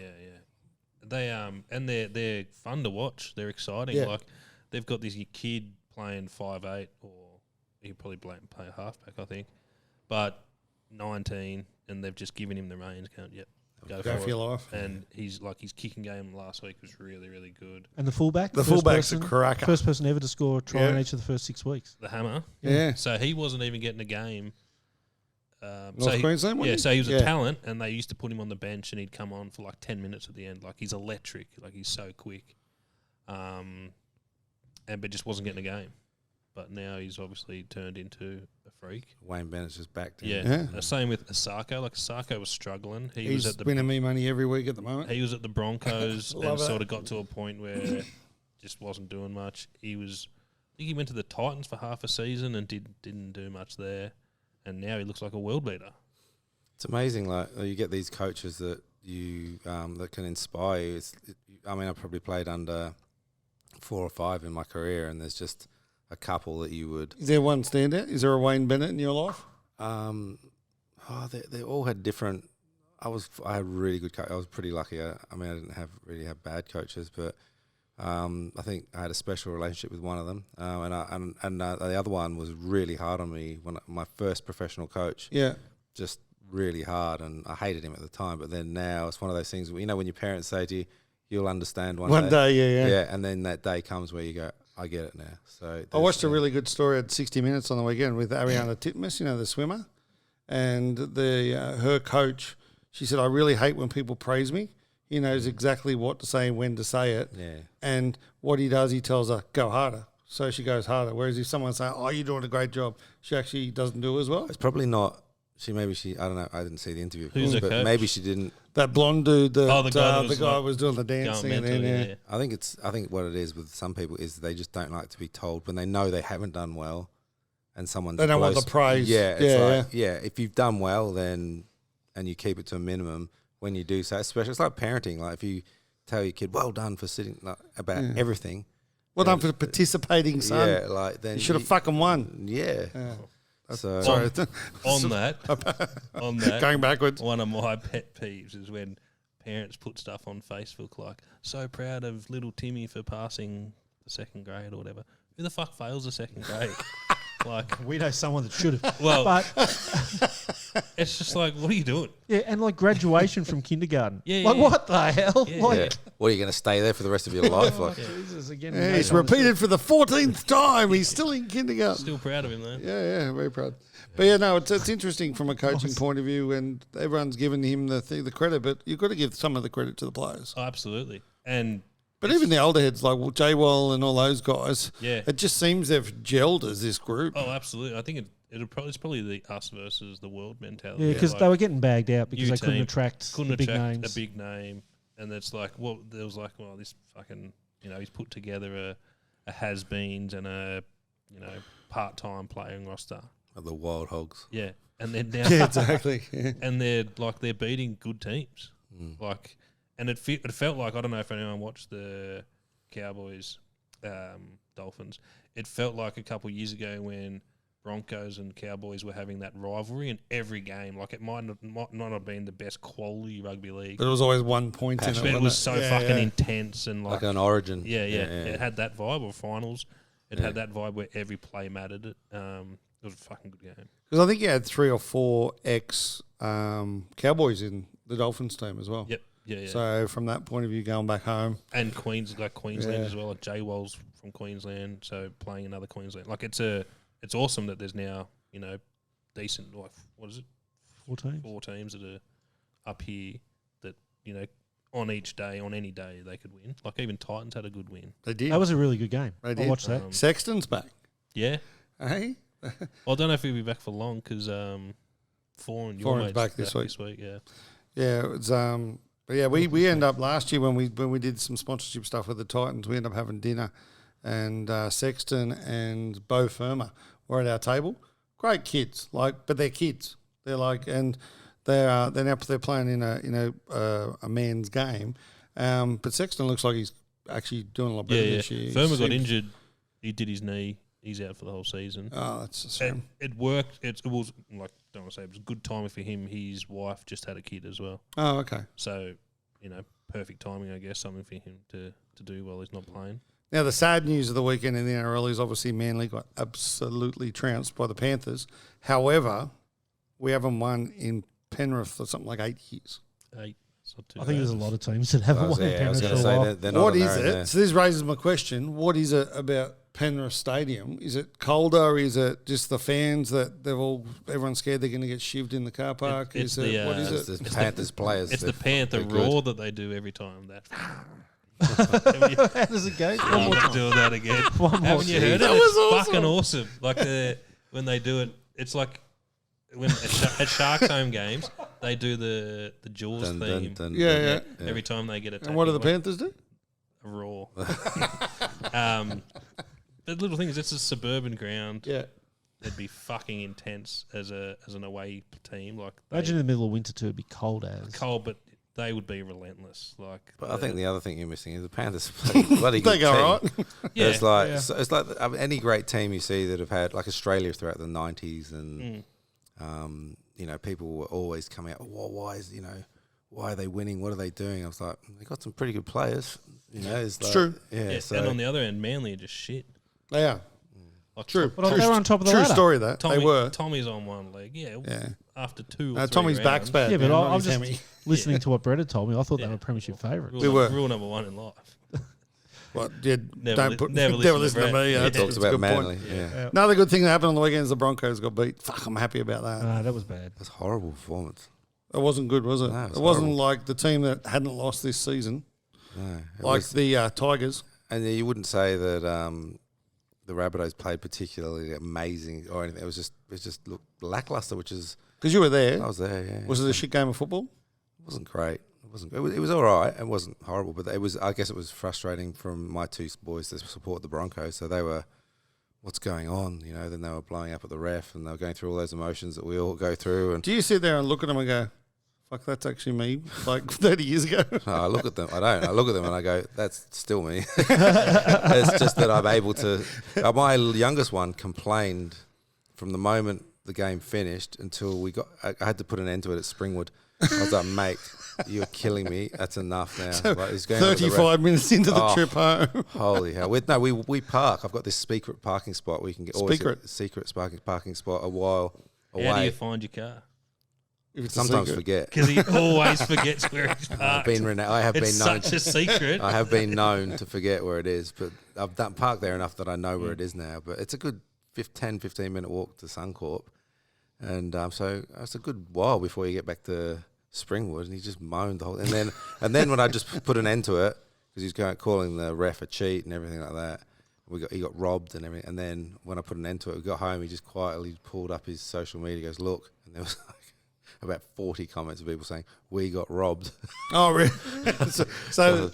They and they're fun to watch. They're exciting. Yeah. Like they've got this kid playing 5'8", or he probably play a halfback, I think, but 19, and they've just given him the reins. Yep, go Go for for your life. And his kicking game last week was really, really good. And the fullback? The first fullback's a person- cracker. First person ever to score a try Yeah. in each of the first 6 weeks. The hammer. Yeah. So he wasn't even getting a game. North Queensland, wasn't he? So he was Yeah. a talent, and they used to put him on the bench, and he'd come on for like 10 minutes at the end. Like he's electric, like he's so quick, but just wasn't getting a game. But now he's obviously turned into a freak. Wayne Bennett's just back to Yeah. Same with Asako. Like Asako was struggling. He was He's at the winning me money every week at the moment. he was at the Broncos Love and it. sort of got to a point where just wasn't doing much. I think he went to the Titans for half a season and didn't do much there. And now he looks like a world beater. It's amazing, like you get these coaches that you that can inspire you. I probably played under 4 or 5 in my career, and there's just a couple that you would. Is there one standout? Is there a Wayne Bennett in your life? They all had different. I had really good. I was pretty lucky. I didn't really have bad coaches, but I think I had a special relationship with one of them, and the other one was really hard on me when my first professional coach. Yeah. Just really hard, and I hated him at the time. But then now it's one of those things where, when your parents say to you, "You'll understand one day." Yeah. And then that day comes where you go, "I get it now." So I watched a really good story at 60 Minutes on the weekend with Ariana Titmus, the swimmer, and her coach. She said, "I really hate when people praise me. He knows exactly what to say and when to say it. Yeah. And what he does, he tells her, go harder." So she goes harder. Whereas if someone's saying, "Oh, you're doing a great job," she actually doesn't do as well. It's probably not. I don't know. I didn't see the interview. Who's the but coach? maybe she didn't. That blonde dude, the guy was was doing the going dancing. mental, And then, yeah. I think what it is with some people is they just don't like to be told when they know they haven't done well, and someone They don't want the praise. Yeah, Yeah, it's if you've done well, then and you keep it to a minimum. When you do so, especially it's like parenting. Like if you tell your kid, "Well done for sitting about everything," well done for participating, son. yeah, like then You should have fucking won. Yeah. Yeah. So Sorry. On that, Going backwards. one of my pet peeves is when parents put stuff on Facebook like, so proud of little Timmy for passing the second grade or whatever. Who the fuck fails the second grade? Like, We know someone that should have. well, But it's just like, what are you doing? yeah, and like graduation from kindergarten. Yeah, like yeah. what the hell? Yeah. Like, Yeah. What, are you going to stay there for the rest of your life? Like, Jesus, again. we Yeah, know he's someone that repeated for the 14th time. He's still in kindergarten. Still proud of him though. Yeah, very proud. But yeah, no, it's interesting from a coaching point of view, and everyone's given him the credit, but you've got to give some of the credit to the players. Oh, absolutely. And But even the older heads like J-Wall and all those guys, yeah. it just seems they've gelled as this group. Oh, absolutely. I think it's probably the us versus the world mentality. Yeah, because Like, they were getting bagged out because new they couldn't team, attract couldn't the big attract names. a big name, and it's like, well, there was like, well, this fucking, he's put together a has-beens and a, part-time playing roster. the Wild Hogs. Yeah, and then now, Yeah, exactly. Yeah. and they're beating good teams, like, and it felt like, I don't know if anyone watched the Cowboys, Dolphins. It felt like a couple of years ago when Broncos and Cowboys were having that rivalry in every game. Like, it might not have been the best quality rugby league, But it was always 1 point in it. but it wasn't was so fucking intense and Like like, an Origin. yeah. It had that vibe, or finals. It had that vibe where every play mattered. It was a fucking good game. Because I think you had 3 or 4 Cowboys in the Dolphins team as well. Yep. Yeah. So from that point of view, going back home, And Queensland Yeah. as well. Like J-Wall's from Queensland, so playing another Queensland. Like, it's awesome that there's now, decent, like, what is it? 14. 4 teams that are up here that, on each day, on any day, they could win. Like, even Titans had a good win. they did. That was a really good game. They I did. watched that. Sexton's back. Yeah. Hey? Well, I don't know if he'll be back for long because Foreign, your Foreign's mate's back this week. Yeah. Yeah, it's but yeah, we end up last year when we did some sponsorship stuff with the Titans, we ended up having dinner, and Sexton and Bo Firma were at our table. Great kids, but they're kids. They're like, and they're playing in a man's game. But Sexton looks like he's actually doing a lot better this year. Firma got injured. He did his knee. He's out for the whole season. Oh, that's a shame. It worked. It was like, don't want to say it was good timing for him. His wife just had a kid as well. Oh, okay. So, perfect timing, I guess, something for him to do while he's not playing. Now, the sad news of the weekend in the NRL is obviously Manly got absolutely trounced by the Panthers. However, we haven't won in Penrith for something like 8 years. 8. It's not too I think bad. there's a lot of teams that haven't won in I was Penrith going for to a say while. they're not What on is their own it? there. So this raises my question. What is it about Penrith Stadium? Is it colder? Is it just the fans that everyone's scared they're going to get shivved in the car park? it's What the, is It's it? the Panthers players. It's the Panther they're roar good. that they do every time. That How does it go? One more time. doing that again. One more Haven't you time. heard it? That It's was awesome. fucking awesome. Like when they do it, it's like when at Sharks home games they do the Jaws Dun, dun, theme dun, Yeah, dun, yeah. every time they get attacked. And what do the Panthers do? A roar. The little thing is, it's a suburban ground. Yeah. It'd be fucking intense as an away team. Like, Imagine in the middle of winter too, it'd be cold as. cold, but they would be relentless. Like, But I think the other thing you're missing is the Panthers play bloody They good go team. all right. yeah, It's like Yeah. it's like any great team you see that have had, like Australia throughout the 90s, and people were always coming out. Well, why are they winning? What are they doing? I was like, they got some pretty good players. It's like, true. Yeah. yeah. So And on the other end, Manly are just shit. They are. Like, True. But they were on top of the True ladder. story, that. Tommy, they were. Tommy's on one leg. Yeah. Yeah. After 2 or 3 Tommy's rounds. back's bad. Yeah, but man, I not was his just hammy. listening to what Brett had told me. I thought they Yeah. were premiership favourites. Rule, We num- were. rule number 1 in life. What? Yeah, Never don't li- put never never listen to listen to Brett. me. Yeah. That's, talks that's a about good Manly. point. Yeah. Another good thing that happened on the weekend is the Broncos got beat. Fuck, I'm happy about that. That was bad. That's a horrible performance. It wasn't good, was it? No, it it was wasn't horrible. like the team that hadn't lost this season, No, it like was- the Tigers. and you wouldn't say that the Rabbitohs played particularly amazing or anything. It just looked lackluster, which is Because you were there. I was there. Yeah, Was it a shit game of football? It wasn't great. It was all right. It wasn't horrible, but I guess it was frustrating from my two boys that support the Broncos. So they were, what's going on? Then they were blowing up at the ref, and they were going through all those emotions that we all go through. And Do you sit there and look at them and go, fuck, that's actually me, like 30 years ago? I look at them. I don't. I look at them and I go, that's still me. It's just that I'm able to. My youngest one complained from the moment the game finished until we got. I had to put an end to it at Springwood. I was like, mate, you're killing me. That's enough now. So like, he's going over the 35 minutes into the Oh. trip home. Holy hell! We park. I've got this secret parking spot where you can get secret parking spot a while away. How do you find your car? If it's a Sometimes secret. forget. Because he always forgets where he's parked. I have It's been known. such a secret. I have been known to forget where it is, but I've done parked there enough that I know where it is now. But it's a good 10-15 minute walk to Suncorp, and so it's a good while before you get back to Springwood. And he just moaned the whole, and then when I just put an end to it because he was calling the ref a cheat and everything like that. He got robbed and everything. And then when I put an end to it, we got home. He just quietly pulled up his social media. He goes, look, and there was like about 40 comments of people saying we got robbed. Oh, really? so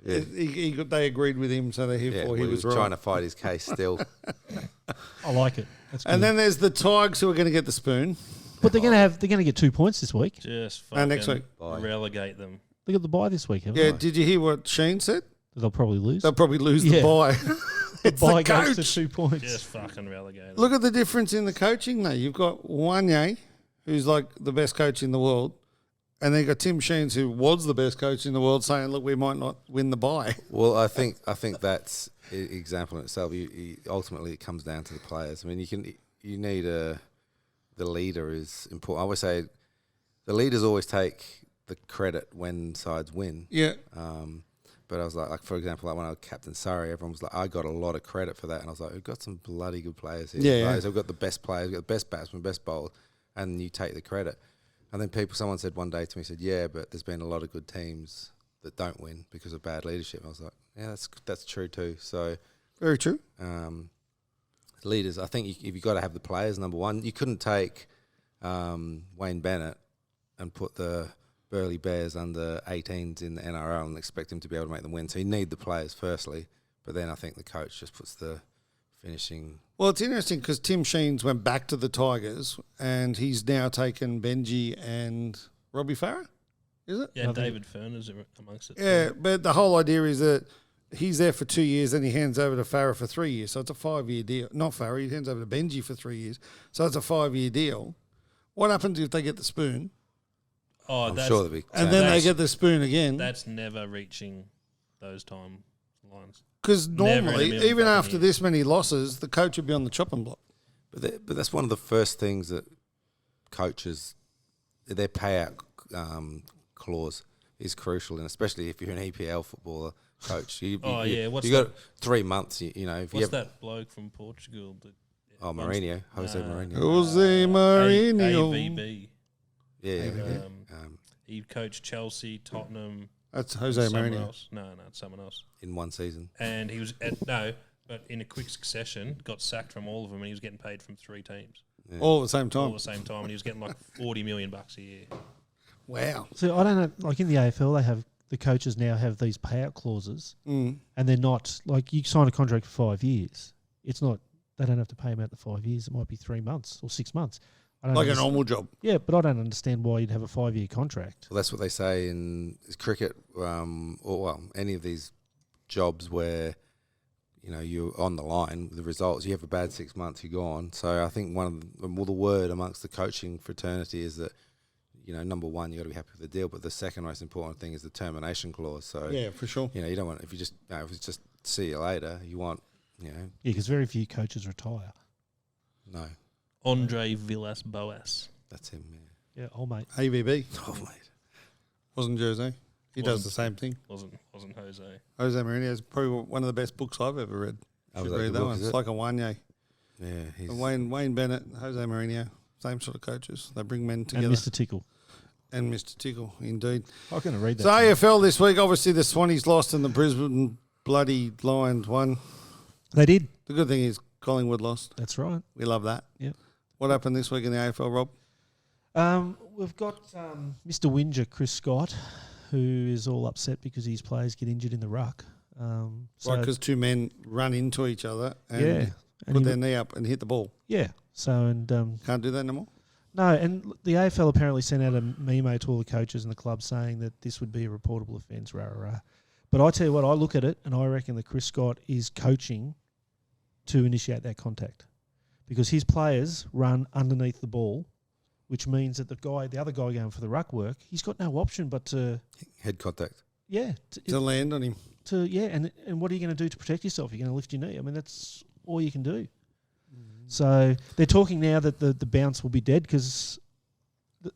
Yeah. they agreed with him, so therefore he was right. trying to fight his case still. I like it. That's good. And then there's the Tigers who are going to get the spoon. but they're going to get 2 points this week. Just And next fucking week. Bye. relegate them. They got the bye this week, haven't Yeah, did you hear what Sheen said? They'll probably lose. They'll probably lose Yeah. the bye. The It's bye the goes coach. to 2 points. Just fucking relegate them. Look at the difference in the coaching, though. You've got Wanye, who's like the best coach in the world, and then you got Tim Sheens, who was the best coach in the world, saying, "Look, we might not win the bye." Well, I think that's an example in itself. Ultimately, it comes down to the players. I mean, you need the leader is important. I always say the leaders always take the credit when sides win. Yeah, But I was like for example, like when I was captain Surrey, everyone was like, I got a lot of credit for that, and I was like, we've got some bloody good players here. Yeah, Like, yeah. so we've got the best players, we've got the best batsmen, best bowlers, and you take the credit. And then someone said one day to me, yeah, but there's been a lot of good teams that don't win because of bad leadership. And I was like, yeah, that's true too. So very true. leaders, I think if you've got to have the players, number one. You couldn't take Wayne Bennett and put the Burleigh Bears under 18s in the NRL and expect him to be able to make them win. So you need the players firstly, but then I think the coach just puts the finishing. Well, it's interesting because Tim Sheens went back to the Tigers, and he's now taken Benji and Robbie Farah. Is it? Yeah, David Furner's amongst it. Yeah, too. but the whole idea is that he's there for 2 years, then he hands over to Farah for 3 years. So it's a 5-year deal. Not Farah, he hands over to Benji for 3 years. So it's a 5-year deal. What happens if they get the spoon? Oh, I'm that's, sure there'll be. And then they that's- get the spoon again? that's never reaching those time lines. Because never in a normally, million even fucking after years. this many losses, the coach would be on the chopping block. But that's one of the first things that coaches, their payout clause is crucial, and especially if you're an EPL footballer coach. You what's got 3 months. You know, if you What's have, that bloke from Portugal? That Mourinho, Jose Mourinho. Jose Mourinho. AVB. Yeah, He coached Chelsea, Tottenham. That's Jose someone Mourinho. else. No, it's someone else. in one season. And he was but in a quick succession, got sacked from all of them, and he was getting paid from 3 teams Yeah. All at the same all time. at the same time, and he was getting like $40 million a year. Wow. So I don't know. Like in the AFL, they have the coaches now have these payout clauses, Mm. and they're not like you sign a contract for 5 years. It's not they don't have to pay them out the 5 years. It might be 3 months or 6 months. I don't Like a understand- normal job. Yeah, but I don't understand why you'd have a 5-year contract. Well, that's what they say in cricket, any of these jobs where you're on the line with the results. You have a bad 6 months, you're gone. So I think the word amongst the coaching fraternity is that number one, you got to be happy with the deal, but the second most important thing is the termination clause. So Yeah, for sure. you don't want if it's just see you later. You want Yeah, because very few coaches retire. no, Andre Villas-Boas. that's him. Yeah. Yeah, old mate. AVB. Oh mate, wasn't Jose. He does the same thing. Wasn't Jose. Jose Mourinho is probably one of the best books I've ever read. Oh, Should was that read the that book, one. is It's it? like a Wanye. yeah, he's Wayne Bennett, Jose Mourinho, same sort of coaches. They bring men together. And Mr. Tickle. And Mr. Tickle, indeed. I'm going to read that. So to you. AFL this week, obviously the Swannies lost and the Brisbane bloody Lions won. They did. The good thing is Collingwood lost. That's right. We love that. Yep. What happened this week in the AFL, Rob? We've got Mr. Whinger, Chris Scott, who is all upset because his players get injured in the ruck. Right, because two men run into each other and yeah, and put he- their knee up and hit the ball. yeah. So and Can't do that no more? no, and the AFL apparently sent out a memo to all the coaches in the club saying that this would be a reportable offence. Rah rah rah. But I tell you what, I look at it and I reckon that Chris Scott is coaching to initiate that contact because his players run underneath the ball which means that the other guy going for the ruck work, he's got no option but to Head contact. To land on him. And what are you going to do to protect yourself? You're going to lift your knee. I mean, that's all you can do. So they're talking now that the bounce will be dead because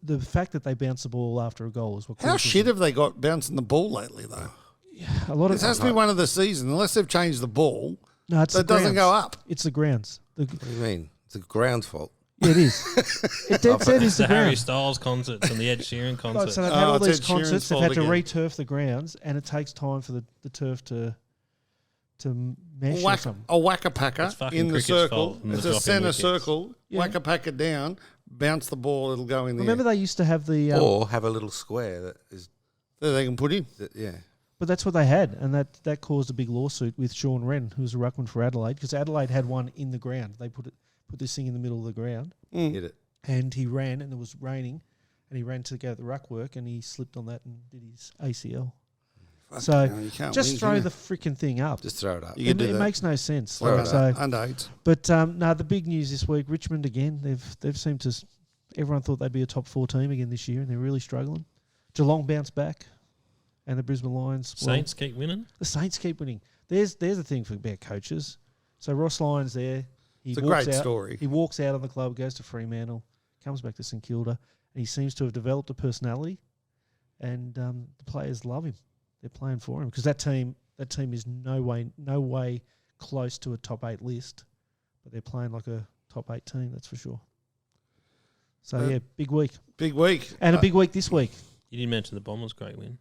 the fact that they bounce the ball after a goal is what. How shit have they got bouncing the ball lately, though? Yeah, a lot of This has to be one of the season, unless they've changed the ball. No, it's that the doesn't grounds. go up. It's the grounds. What do you mean? It's a ground's fault. Yeah, it is. It dead set is The the Harry ground. Styles concerts and the Ed Sheeran Right, concerts. so they've had all it's these Ed Sheeran's concerts. They've fault had to again. re-turf the grounds, and it takes time for the turf to mesh or something. A whack-a-packer It's fucking in the cricket's circle. fault and It's the a dropping centre wickets. circle. Yeah. Whack-a-packer down, bounce the ball, it'll go in there. Remember they used to have the... Or have a little square that is, that they can put in. yeah. But that's what they had, and that caused a big lawsuit with Sean Wren, who was a ruckman for Adelaide, because Adelaide had one in the ground. They put this thing in the middle of the ground, Hit it. and he ran, and it was raining, and he ran to go to the ruck work, and he slipped on that and did his ACL. So hell, you can't just win, throw can the freaking thing up. Just throw it up. You can do It that. makes no sense. Throw it up. Under 8. But no, the big news this week, Richmond again. They've seemed to. Everyone thought they'd be a top 4 team again this year, and they're really struggling. Geelong bounced back, and the Brisbane Lions. Saints keep winning. The Saints keep winning. There's a thing for about coaches. So Ross Lyon's there. It's a great story. He walks out on the club, goes to Fremantle, comes back to St Kilda, and he seems to have developed a personality, and the players love him. They're playing for him because that team is no way close to a top 8 list, but they're playing like a top 8 team. That's for sure. So yeah, big week Big week. and a big week this week. You didn't mention the Bombers' great win.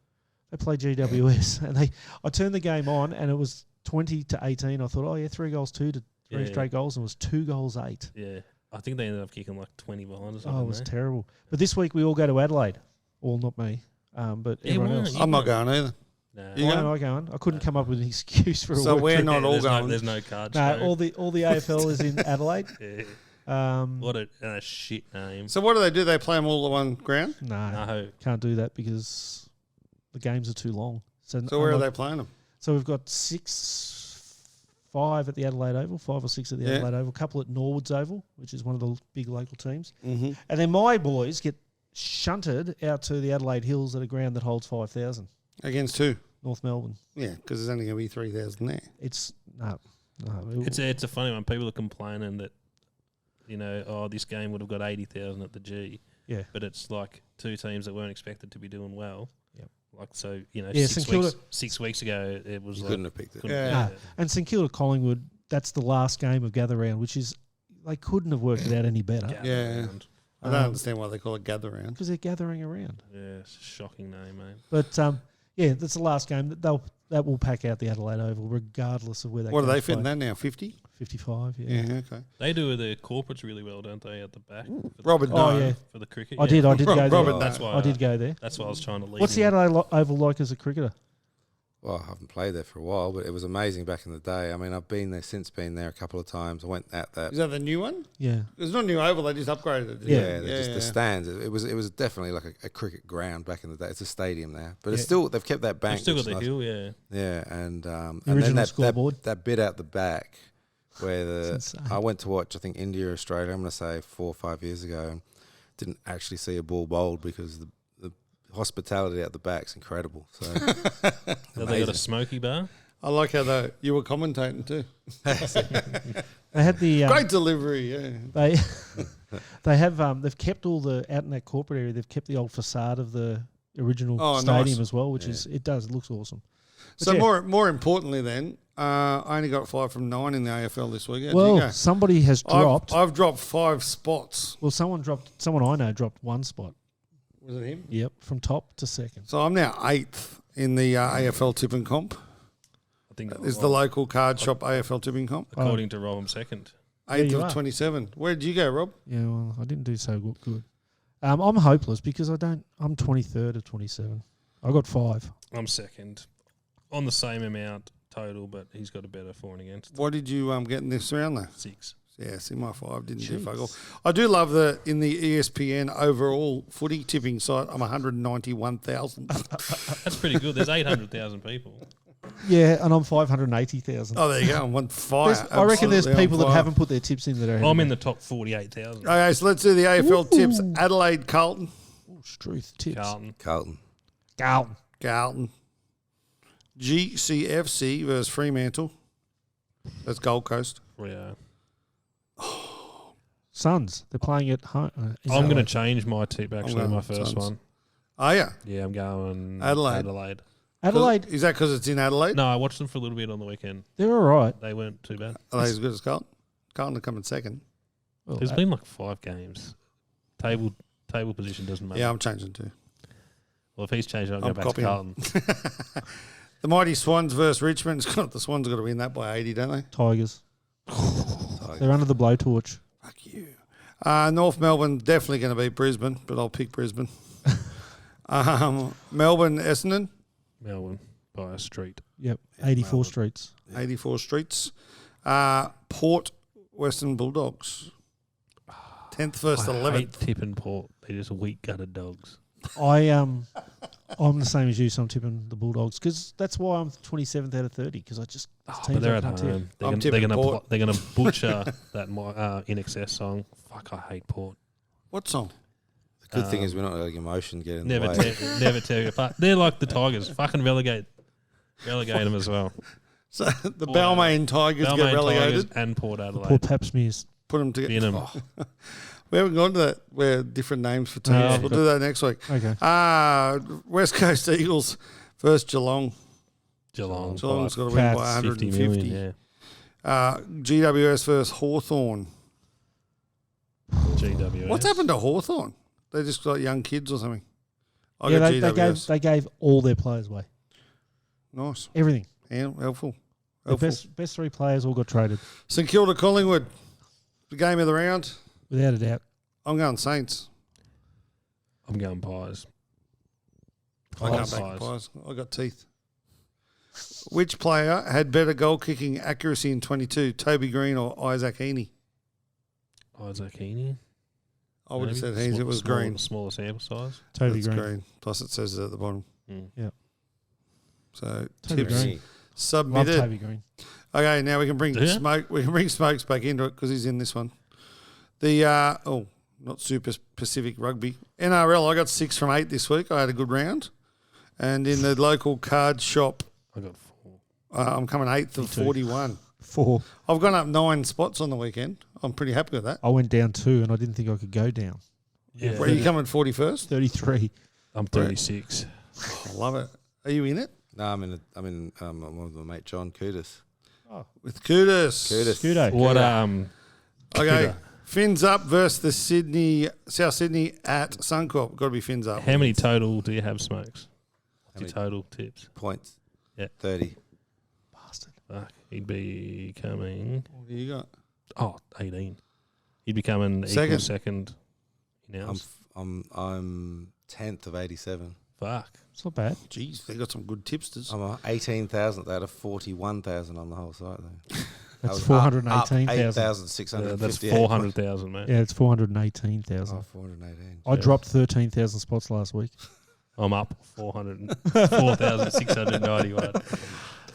They play GWS, and I turned the game on, and it was 20-18. I thought, oh yeah, 3 goals, 3 Yeah. straight goals, and it was 2 goals, 8. Yeah, I think they ended up kicking like 20 behind or something. Oh, it was there. terrible. But this week we all go to Adelaide. Well, not me, but Yeah, everyone why else. not? I'm not going either. Nah. You Why going? am I going? I couldn't come up with an excuse for a So work we're trip. not all there's going. there's no card No, show. all the AFL is in Adelaide. Yeah. What a shit name. So what do? They play them all at one ground? No, No. can't do that because the games are too long. So So where are they playing them? So we've got 5 at the Adelaide Oval, 5 or 6 at the Yeah. Adelaide Oval, a couple at Norwood's Oval, which is one of the big local teams. Mm-hmm. And then my boys get shunted out to the Adelaide Hills at a ground that holds 5,000, Against who? North Melbourne. Yeah, because there's only going to be 3,000 there. It's no. It's a funny one. People are complaining that, this game would have got 80,000 at the G. Yeah. But it's like 2 teams that weren't expected to be doing well. Yep. Like, so, Yeah, 6 St Kilda- weeks, 6 weeks ago, it was You like... couldn't have picked it. couldn't Yeah. pick it. And St Kilda Collingwood, that's the last game of gather round, which is they couldn't have worked it out any better Gather Yeah. round. I don't understand why they call it gather round. because they're gathering around. Yeah, it's a shocking name, mate. But yeah, that's the last game that will pack out the Adelaide Oval, regardless of where they. What are go they to fitting play. that now? 50? 55. Yeah, okay. They do the corporates really well, don't they, at the back? For the, Robert, Oh, no. yeah. For the cricket. I did go there. Robert, That's why I did go there. That's why I was trying to lead. What's the in. Adelaide Oval like as a cricketer? Well, I haven't played there for a while, but it was amazing back in the day. I mean, I've been there a couple of times. I went at that. Is that the new one? Yeah. It's not a new oval, they just upgraded it. Yeah. Just the stands. It was definitely like a cricket ground back in the day. It's a stadium now, but it's Yeah. still they've kept that They've bank. still got which the is hill, yeah. Yeah, and then original that scoreboard. that bit out the back where It's insane. I went to watch, I think, India, Australia, I'm going to say 4 or 5 years ago, and didn't actually see a ball bowled because the hospitality out the back's incredible. So Have they got a amazing. smoky bar? I like how you were commentating too. They had the Great delivery, yeah. they have they've kept all the out in that corporate area. They've kept the old facade of the original Oh, stadium nice. as well, which it looks awesome. But So yeah. more importantly then, I only got 5 from 9 in the AFL this week. How'd you Well, go? somebody has dropped. I've dropped 5 spots. Well, someone I know dropped 1 spot. Was it him? Yep, from top to second. So I'm now 8th in the AFL tipping comp. I think Is the local card shop AFL tipping comp. according to Rob, I'm second. 8th you of are. 27. Where did you go, Rob? Yeah, well, I didn't do so good. I'm hopeless because I'm 23rd of 27. I got 5. I'm second. On the same amount total, but he's got a better for and against. What did you get in this round though? 6. Yeah, see my 5 didn't do Jeez. fuck all. I do love in the ESPN overall footy tipping site, I'm 191,000. That's pretty good. There's 800,000 people. Yeah, and I'm 580,000. Oh, there you go. I'm on fire. I reckon there's Absolutely people on that fire. haven't put their tips in that are. I'm in the top 48,000. Okay, so let's do the AFL tips. Adelaide, Carlton. Truth tips. Carlton. Carlton. GCFC versus Fremantle. That's Gold Coast. Yeah. Suns. They're playing at home. I'm going to change my tip, actually, going my first Suns. one. Oh, yeah. Yeah, I'm going Adelaide. Adelaide. Is that because it's in Adelaide? No, I watched them for a little bit on the weekend. They're all right. They weren't too bad. Adelaide's as good as Carlton. Carlton are coming second. Well, There's been like 5 games. Table position doesn't matter. Yeah, I'm changing too. Well, if he's changing, I'll I'm go back copying. to Carlton. The mighty Swans versus Richmond. The Swans have got to win that by 80, don't they? Tigers. They're under the blowtorch. Fuck you. North Melbourne definitely going to beat Brisbane, but I'll pick Brisbane. Melbourne, Essendon, Melbourne by a street. Yep. 84 streets. 84 streets. Port, Western Bulldogs. 10th versus I 11th. hate tipping Port. They're just weak gutted dogs. I'm the same as you, so I'm tipping the Bulldogs because that's why I'm 27th out of 30 because I just But they're I at can't tip. home. I'm They're tipping going Port. to butcher that In Excess song. Fuck, I hate Port. What song? The good thing is we're not letting emotion get in Never the way. never tear you apart. They're like the Tigers. Fucking relegate them as well. So the Balmain Tigers get Balmain relegated. Tigers and Port Adelaide. Poor Pap smears. Put them together. Bin 'em. We haven't gone to that. We're different names for teams. No, we'll do that next week. Okay. West Coast Eagles versus Geelong. Geelong's Geelong's by got to win by Cats, 50 150. million, yeah. GWS versus Hawthorn. GWS. What's happened to Hawthorn? They just got young kids or something. I Yeah, got GWS. they gave all their players away. Nice. Everything. Yeah, helpful. The best 3 players all got traded St Kilda Collingwood. The game of the round. without a doubt. I'm going Saints. I'm going Pies. I can't back the Pies. I got teeth. Which player had better goal kicking accuracy in 22? Toby Green or Isaac Heaney? Isaac Heaney. I would have Maybe. said Heaney. It was Green. Smaller sample size. Toby That's Green. Plus it says it at the bottom. Yeah. So Toby tips Green. Love submitted. Toby Green. Okay, now we can bring Do you? Smoke. We can bring Smokes back into it because he's in this one. The not Super Pacific Rugby NRL. I got 6 from 8 this week. I had a good round, and in the local card shop, I got 4. I'm coming 8th of Me too. 41. 4. I've gone up 9 spots on the weekend. I'm pretty happy with that. I went down 2 and I didn't think I could go down. Yeah. Where are you coming 41st? 33. I'm 36. I love it. Are you in it No, I'm with my mate John Kudus. with Kudos? Scudo. What Okay, Fins up versus the South Sydney at Suncorp. Got to be Fins up. how many total do you have, Smokes? How Your many total tips. points? Yeah. 30. Bastard. Fuck. He'd be coming. What do you got? 18. He'd be coming Second. equal second. In ours. I'm 10th of 87. Fuck. It's not bad. Jeez, they got some good tipsters. I'm 18,000 out of 41,000 on the whole site though. That's 418,000. 8,658. That's 400,000, mate. Yeah, it's 418,000. Oh, 418. I dropped 13,000 spots last week. I'm up 4,691.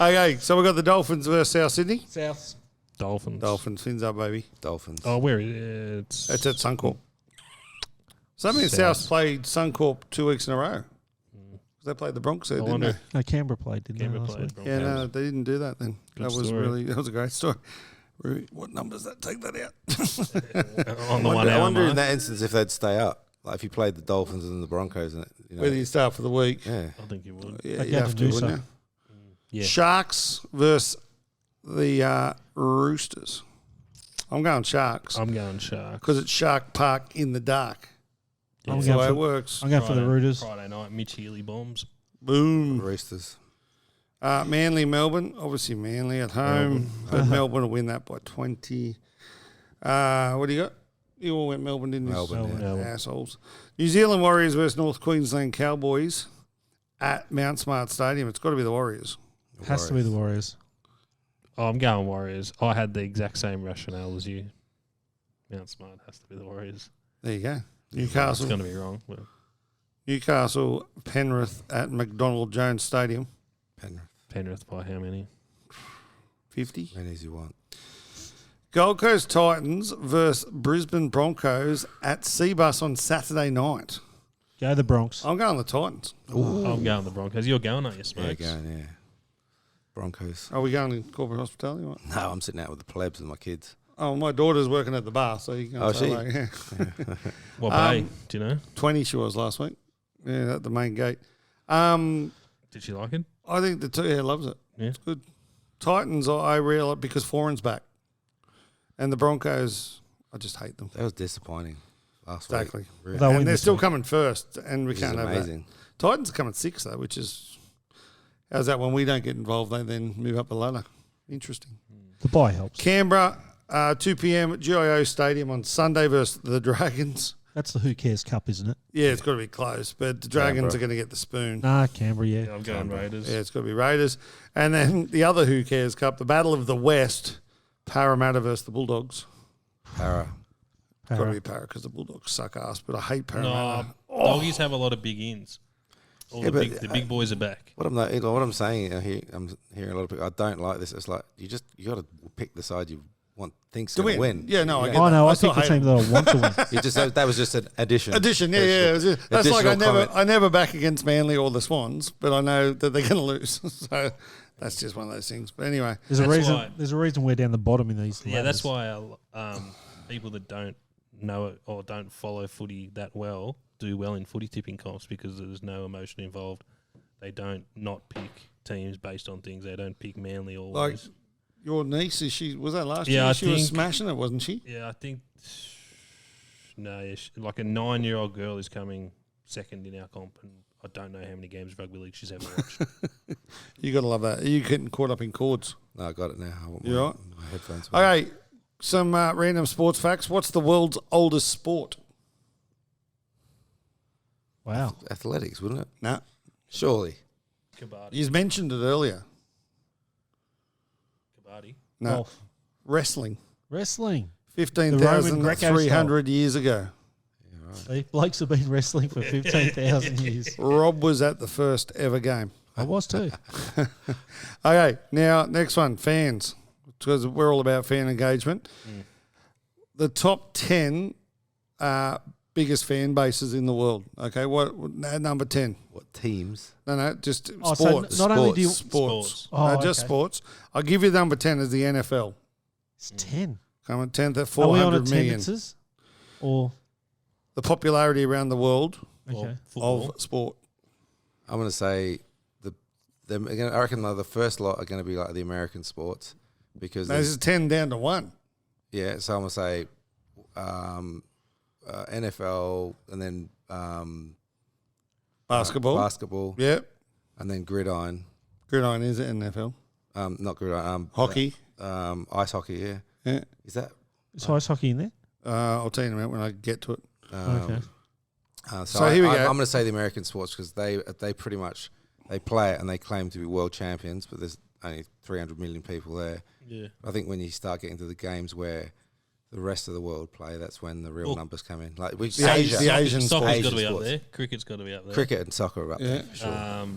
Okay, so we've got the Dolphins versus South Sydney. Souths. Dolphins. Fins up, baby. Dolphins. Oh, where is it? It's It's at Suncorp. So that means South. South played Suncorp 2 weeks in a row. They played the Bronx there, I didn't wonder they? No, Canberra played, didn't Canberra they, last played week? Yeah, Broncos. no, they didn't do that then. Good That was story. that was a great story. What numbers that? Take that out. On the I 1 hour wonder in mark. that instance if they'd stay up. Like if you played the Dolphins and the Broncos, and Whether you start for the week. yeah. I think you would. Yeah, They you gave have them to, Noosa. wouldn't you? Yeah. Sharks versus the Roosters. I'm going Sharks I'm going Sharks. because it's Shark Park in the dark. I'm That's going the way for- it works. I'm going for the Rooters. Friday night, Mitch Healy bombs. Boom. Roosters. Manly, Melbourne. Obviously, Manly at home. But Melbourne will win that by 20. What do you got? You all went Melbourne, didn't you? Melbourne, yeah. Melbourne. Assholes. New Zealand Warriors versus North Queensland Cowboys at Mount Smart Stadium. It's got to be the Warriors. Has to be the Warriors. Oh, I'm going Warriors. I had the exact same rationale as you. Mount Smart has to be the Warriors. There you go. It's Newcastle. going to be wrong. But Newcastle, Penrith at McDonald Jones Stadium. Penrith by how many? 50. Many as you want. Gold Coast Titans versus Brisbane Broncos at Seabus on Saturday night. Go the Bronx. I'm going the Titans. I'm going the Broncos. You're going, aren't you, Yeah, Smokes? going, yeah. Broncos. Are we going to corporate hospitality? What? No, I'm sitting out with the plebs and my kids. Oh, my daughter's working at the bar, so you can Oh, say she? like, yeah. What pay? Do you know? 20 she was last week. Yeah, at the main gate. Did she like it? I think the two loves it. Yeah. It's good. Titans, I realize because Foreign's back. And the Broncos, I just hate them. That was disappointing last Exactly. week. Really. They'll win And they're this still week. coming first, and we Which can't is have that. amazing. Titans are coming sixth, though, which is... How's that when we don't get involved, they then move up the ladder? Interesting. The buy helps. Canberra, 2 p.m. at GIO Stadium on Sunday versus the Dragons. That's the Who Cares Cup, isn't it? Yeah, it's got to be close, but the Dragons Canberra. are going to get the spoon. Nah, Canberra, yeah. Yeah, I'm going Raiders. Yeah, it's got to be Raiders. And then the other Who Cares Cup, the Battle of the West, Parramatta versus the Bulldogs. Para. Got to be Para because the Bulldogs suck ass, but I hate No, Parramatta. doggies have a lot of big ins. All Yeah, the but, big boys are back. What I'm saying, I'm hearing a lot of people. I don't like this. It's like you got to pick the side you want thinks To going to win. win. Yeah, no, I get Oh, that. no, I still pick the hate team them. that I want to win. You just that was just an addition. Addition, yeah. It was just- that's like Additional comment. I never back against Manly or the Swans, but I know that they're going to lose. So that's just one of those things. But anyway, There's a That's reason. why- There's a reason we're down the bottom in these. Yeah, that's ladders. why people that don't know it or don't follow footy that well do well in footy tipping comps because there's no emotion involved. They don't not pick teams based on things. They don't pick Manly always. your niece, was that last Yeah, year? I She was think- smashing it, wasn't she? Yeah, I think like a 9-year-old girl is coming second in our comp, and I don't know how many games of rugby league she's ever watched. You got to love that. Are you getting caught up in chords? No, I got it now. I want You my, all right? my headphones. Okay, some random sports facts. What's the world's oldest sport? Wow. Athletics, wouldn't it? No, Surely. Kabaddi. you mentioned it earlier. Kabaddi. No, Golf. wrestling. Wrestling. Roman 15,300 Greco-300 years ago. Yeah, right. See, blokes have been wrestling for 15,000 years. Rob was at the first ever game. I was too. Okay, now next one, fans, because we're all about fan engagement. The top 10 biggest fan bases in the world. Okay, what number 10? What teams? No, just Oh, so sports. not only do you- sports. Oh, No, just okay. sports. I'll give you number 10 as the NFL. It's 10. Coming 10th at Are we on 400 million. attendances? Or, The popularity around the world okay. Football. of sport. I'm going to say I reckon the first lot are going to be like the American sports because Now, this is 10 down to 1. yeah. So I'm going to say NFL and then Basketball. basketball, Yep. and then gridiron. Gridiron is it NFL. Not gridiron. Hockey. Ice hockey. Yeah. Yeah. Is that? Is ice hockey in there? I'll tell you in a minute when I get to it. Okay. So here we go. I'm going to say the American sports because they pretty much they play it and they claim to be world champions, but there's only 300 million people there. Yeah. I think when you start getting to the games where the rest of the world play, that's when the real Well, numbers come in. Like we The Asia, Asian Soccer's sports. got to be Asian up sports. there. Cricket's got to be up there. cricket and soccer are up Yeah. there for sure.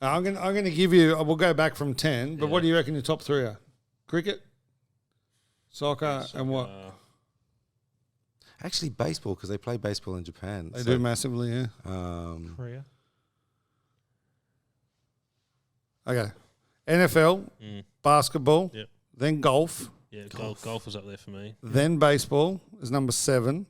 I'm going to give you. We'll go back from 10. But Yeah. what do you reckon your top 3 are? Cricket, soccer, and what? Actually, baseball because they play baseball in Japan. They do massively. Yeah. Korea. Okay. NFL, basketball, Yep. then golf, Yeah, golf was up there for me. then baseball is number 7.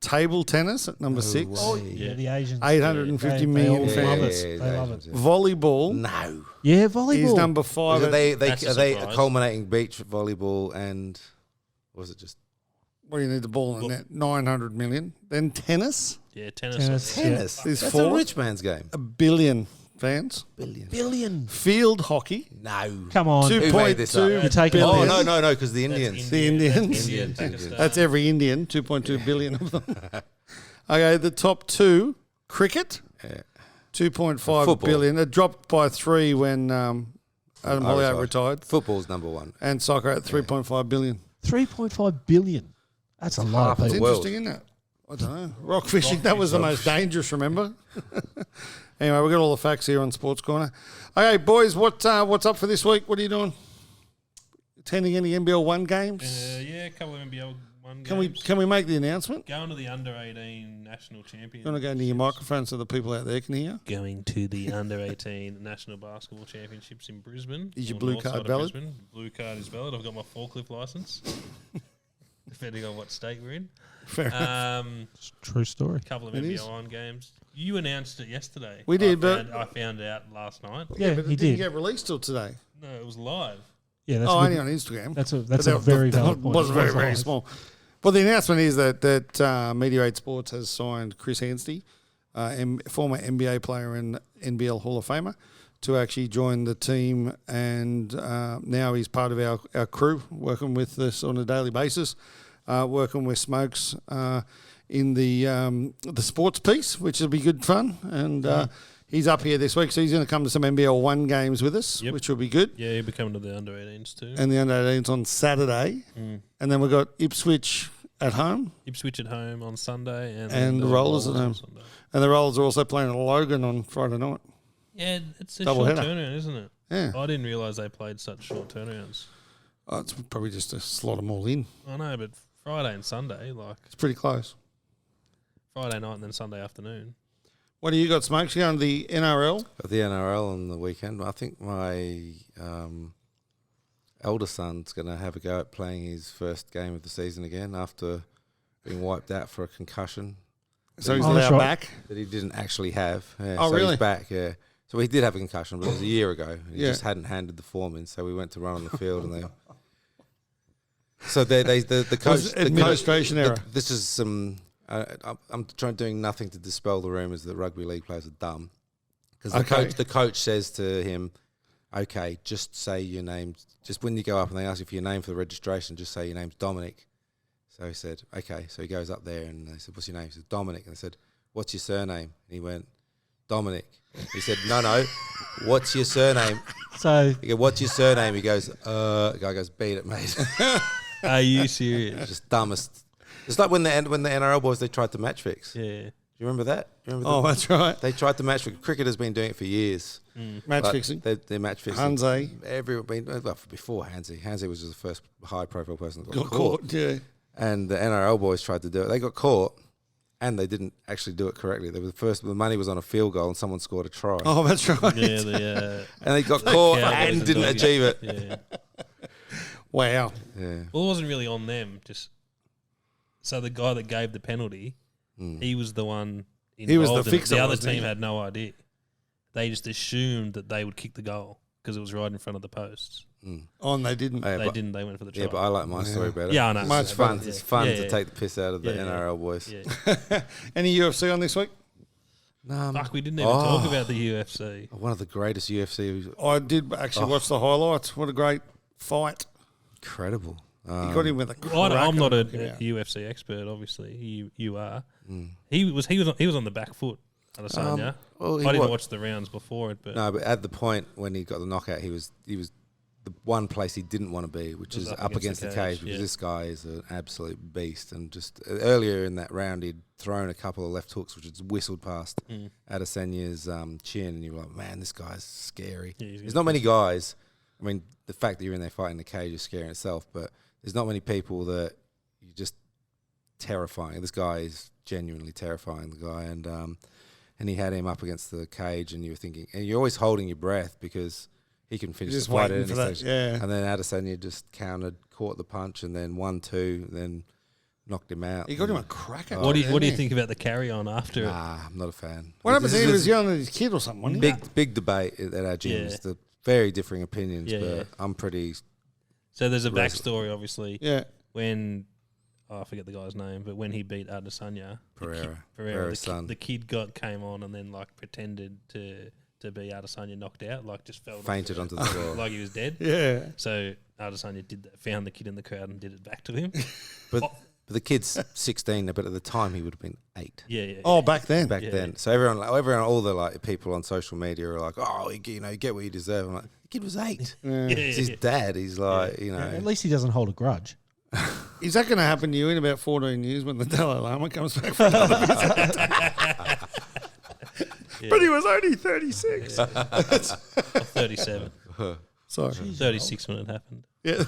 Table tennis at number 6. Oh, way. yeah, the Asians. 850 they million all fans. love Yeah, it. They love it. Volleyball No. Yeah, is volleyball. number 5. Are they That's a are they surprise. culminating beach volleyball and or was it just What do you need the ball in the net? 900 million. Then tennis Yeah, tennis. Tennis. up there. tennis? Is That's fourth. a rich man's game. 1 billion fans. Billion. Field hockey. No. Come on. Two- Who made this up? 2.2 You're taking billion. the Oh piss. no, because the That's Indians. The Indians. Indian, Indians. Pakistan. That's every Indian, 2.2 billion of them. Okay, the top 2, cricket, Yeah. 2.5 Football. billion. It dropped by 3 when Adam Hollioake retired. Football's number one. And soccer at 3.5 billion. 3.5 billion. That's a lot half of It's the people. world. interesting, isn't it? I don't know. Rock fishing, that was the most dangerous, remember? Anyway, we've got all the facts here on Sports Corner. Okay, boys, what's up for this week? What are you doing? Attending any NBL 1 games? Yeah, a couple of NBL 1 Can games. we make the announcement? Going to the Under-18 National Championship. You want to go into your microphone so the people out there can hear? Going to the Under-18 National Basketball Championships in Brisbane. Is your on the blue north card side of valid? Brisbane. Blue card is valid. I've got my forklift licence, depending on what state we're in. Fair enough. True story. A couple of It NBL is. 1 games. You announced it yesterday. We did, but I found out last night. Yeah, but he it didn't did. get released till today. No, it was live. Yeah, that's Only good. on Instagram. That's a But very that valid point. was It very, was very live. small. Well, the announcement is that Media8 Sports has signed Chris Anstey, former NBA player and NBL Hall of Famer, to actually join the team, and now he's part of our crew, working with us on a daily basis, working with Smokes in the sports piece, which will be good fun, and he's up here this week, so he's going to come to some NBL 1 games with us, Yep. which will be good. Yeah, you'll be coming to the Under-18s too. And the Under-18's on Saturday, and then we've got Ipswich at home, Ipswich at home on Sunday. And the Rollers at home. on Sunday. and the Rollers are also playing at Logan on Friday night. Yeah, it's a Double short header. turnaround, isn't it? Yeah, I didn't realise they played such short turnarounds. it's probably just to slot them all in. I know, but Friday and Sunday, like It's pretty close. Friday night and then Sunday afternoon. What do you got, Smokes? You going to the NRL? Got the NRL on the weekend. I think my elder son's going to have a go at playing his first game of the season again after being wiped out for a concussion So he's Oh, that's allowed right. back. that he didn't actually have. Yeah, Oh, so really? He's back, yeah. So he did have a concussion, but it was a year ago. He Yeah. just hadn't handed the form in, so we went to run on the field and they... So the coach... Was administration error. This is some... I'm doing nothing to dispel the rumours that rugby league players are dumb. Because the coach says to him, okay, just say your name. Just when you go up and they ask you for your name for the registration, just say your name's Dominic. So he said, okay. So he goes up there and they said, what's your name? He said, Dominic. And they said, what's your surname? And he went, Dominic. He said, no, what's your surname? So He goes, what's your surname? He goes, the guy goes, beat it, mate. Are you serious? Just dumbest. It's like when the NRL boys, they tried to match fix. Do Yeah. you remember that? Oh, that's right. They tried to match fix. Cricket has been doing it for years. Match Like, fixing. They're match fixing. Hansi. Well, before Hansi. Hansi was just the first high-profile person that Got caught. Yeah. And the NRL boys tried to do it. They got caught, and they didn't actually do it correctly. They were the money was on a field goal, and someone scored a try. Oh, that's right. Yeah, And they got caught Cowboys and and didn't Doggies. achieve it. yeah. Wow. Yeah. Well, it wasn't really on them. Just so the guy that gave the penalty, he was the one involved. He was the in it. fixer, The other wasn't he? team had no idea. They just assumed that they would kick the goal because it was right in front of the posts. Oh, and they didn't. Yeah, They but, didn't. They went for the try. yeah, but I like my story better. Yeah, I know. Much It's fun. better. It's fun Yeah, to yeah. take the piss out of the Yeah, yeah. NRL boys. Yeah. Any UFC on this week? Fuck, we didn't even talk about the UFC. One of the greatest UFC. I did actually watch the highlights. What a great fight. Incredible. He got him with a Well, I'm not a cracker. UFC expert, obviously. You are. He was on the back foot. Adesanya. well, he I didn't wa- watch the rounds before it, but No, but at the point when he got the knockout, he was the one place he didn't want to be, which Was is up up against against the the cage, cage, because yeah. this guy is an absolute beast. And just earlier in that round, he'd thrown a couple of left hooks, which had whistled past Adesanya's chin, and you were like, man, this guy's scary. Yeah, he's There's not many guys. I mean, the fact that you're in there fighting the cage is scary in itself, but there's not many people that you just terrifying. This guy is genuinely terrifying, the guy, and he had him up against the cage, and you were thinking, and you're always holding your breath because he can finish Just the fight at waiting any for that, stage. yeah. And then Adesanya just countered, caught the punch, and then 1-2, then knocked him out. He got him a cracker. what do you didn't he? think about the carry on after it? Nah, I'm not a fan. What happened This to is him? a Was yelling at his kid or something? Wasn't he? big debate at our gym. Yeah. It's the very differing opinions, Yeah, but yeah. I'm pretty. So there's a Res- backstory, obviously. Yeah. When I forget the guy's name, but when he beat Adesanya, Pereira's son. the kid came on and then like pretended to be Adesanya knocked out, like just fell Fainted onto the floor. like he was dead. Yeah. So Adesanya did that, found the kid in the crowd and did it back to him. But the kid's 16, but at the time he would have been 8. Yeah. Oh, back then. Back Yeah. then. So everyone, all the like people on social media are like, oh, you get what you deserve. I'm like, the kid was 8. Yeah, It's his dad. He's like, you know. at least he doesn't hold a grudge. Is that going to happen to you in about 14 years when the Dalai Lama comes back for another visit? But he was only 36. I'm 37. Sorry. 36 when it happened. Yeah.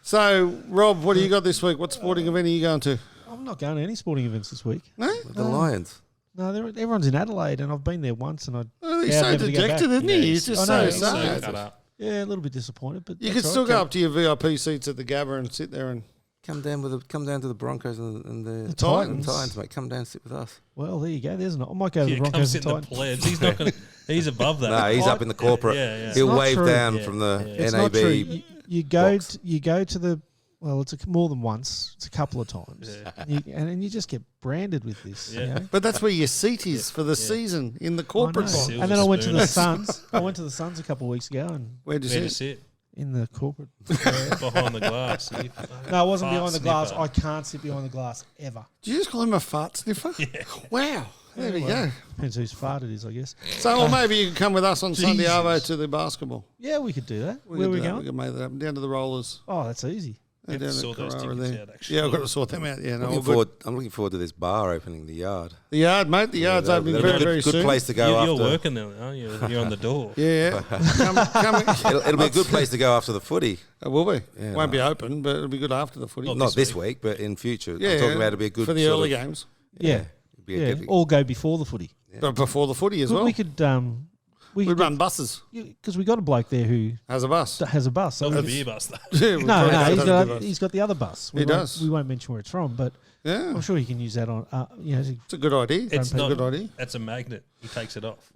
So, Rob, what do you got this week? What sporting event are you going to? I'm not going to any sporting events this week. No? The Lions. No, everyone's in Adelaide, and I've been there once, and Oh, he's Yeah, so I'd never to go dejected, back. isn't he? He's I just know, so he's so sad. cut up. a little bit disappointed. But You that's could still right. go up to your VIP seats at the Gabba and sit there and... Come down to the Broncos and the Titans. Titans, mate. Come down and sit with us. Well, there you go. There's I might go to the Yeah, come Broncos sit and in the Titans. plebs. He's not going. He's above that. No, he's up in the corporate. Yeah. He'll It's not wave true. down Yeah, from the yeah. It's NAB. not true. You go box. you go to the it's more than once. It's a couple of times, Yeah. and then you just get branded with this. Yeah. You know? But that's where your seat is for the season, in the I corporate know. box. Silver And then I went to the spoon. Suns. I went to the Suns a couple of weeks ago, and Where'd you Where to sit? sit? in the corporate. Behind the glass. No, I wasn't Fart behind the glass. sniffer. I can't sit behind the glass ever. Did you just call him a fart sniffer? Yeah. Wow. There we go. Depends whose fart it is, I guess. So, or maybe you could come with us on Sunday Jesus. Arvo to the basketball. Yeah, we could do that. Where could are we do that. going? We could make that happen. Down to the Rollers. Oh, that's easy. Down to at sort those Carrara tickets there. out, actually. Yeah, I've got to sort them out. Yeah, no, all Looking good. forward, I'm looking forward to this bar opening, the Yard. The Yard, mate. The Yard's That'll- opening that'll very, be a very good soon. place to go You're after. working there, aren't you? You're on the door. Yeah. It'll be a good place to go after the footy. It will be. Yeah, Won't be open, but it'll be good after the footy. Not Not this week. week, but in future. Yeah, I'm talking about it'll be a good for the sort early of- games, Yeah, it'll be a good- all go before the footy. but before the footy as well. We could We run buses. because we got a bloke there who As a bus. has a bus. So Not the we- beer bus, though. Yeah, we no, probably no, have he's to got, do that. he's got the other bus. He does. We won't mention where it's from, but Yeah, I'm sure he can use that on. it's a good idea. It's a not. good idea. That's a magnet. He takes it off.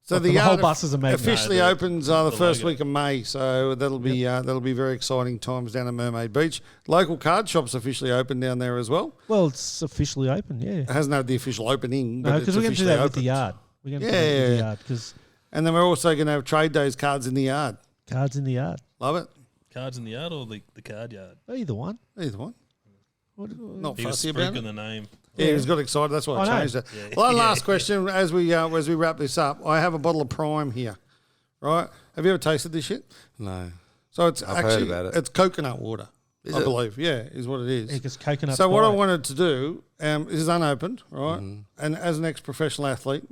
So the whole Yard bus is a magnet. officially No, opens the the first logo. week of May, so that'll be very exciting times down at Mermaid Beach. Local card shops officially open down there as well. Well, it's officially open. Yeah, It hasn't had the official opening, no, but because it's we're going to do officially that with the opened. yard. We're going to Yeah, do that with yeah, the yeah. yard because And then we're also going to have trade days cards in the yard. cards in the yard. Love it. Cards in the yard or the card yard? Either one. Either one. What, Not He was fussy about spruiking it. the name. Yeah, he's got excited. That's why I I know. changed it. Yeah. One Yeah. last question as we wrap this up. I have a bottle of Prime here. Right? Have you ever tasted this shit? No. So it's I've heard actually about it. it's coconut water. Is I it? believe. Yeah, is what it is. because coconut. So what I wanted to do, this is unopened, right? Mm-hmm. And as an ex-professional athlete,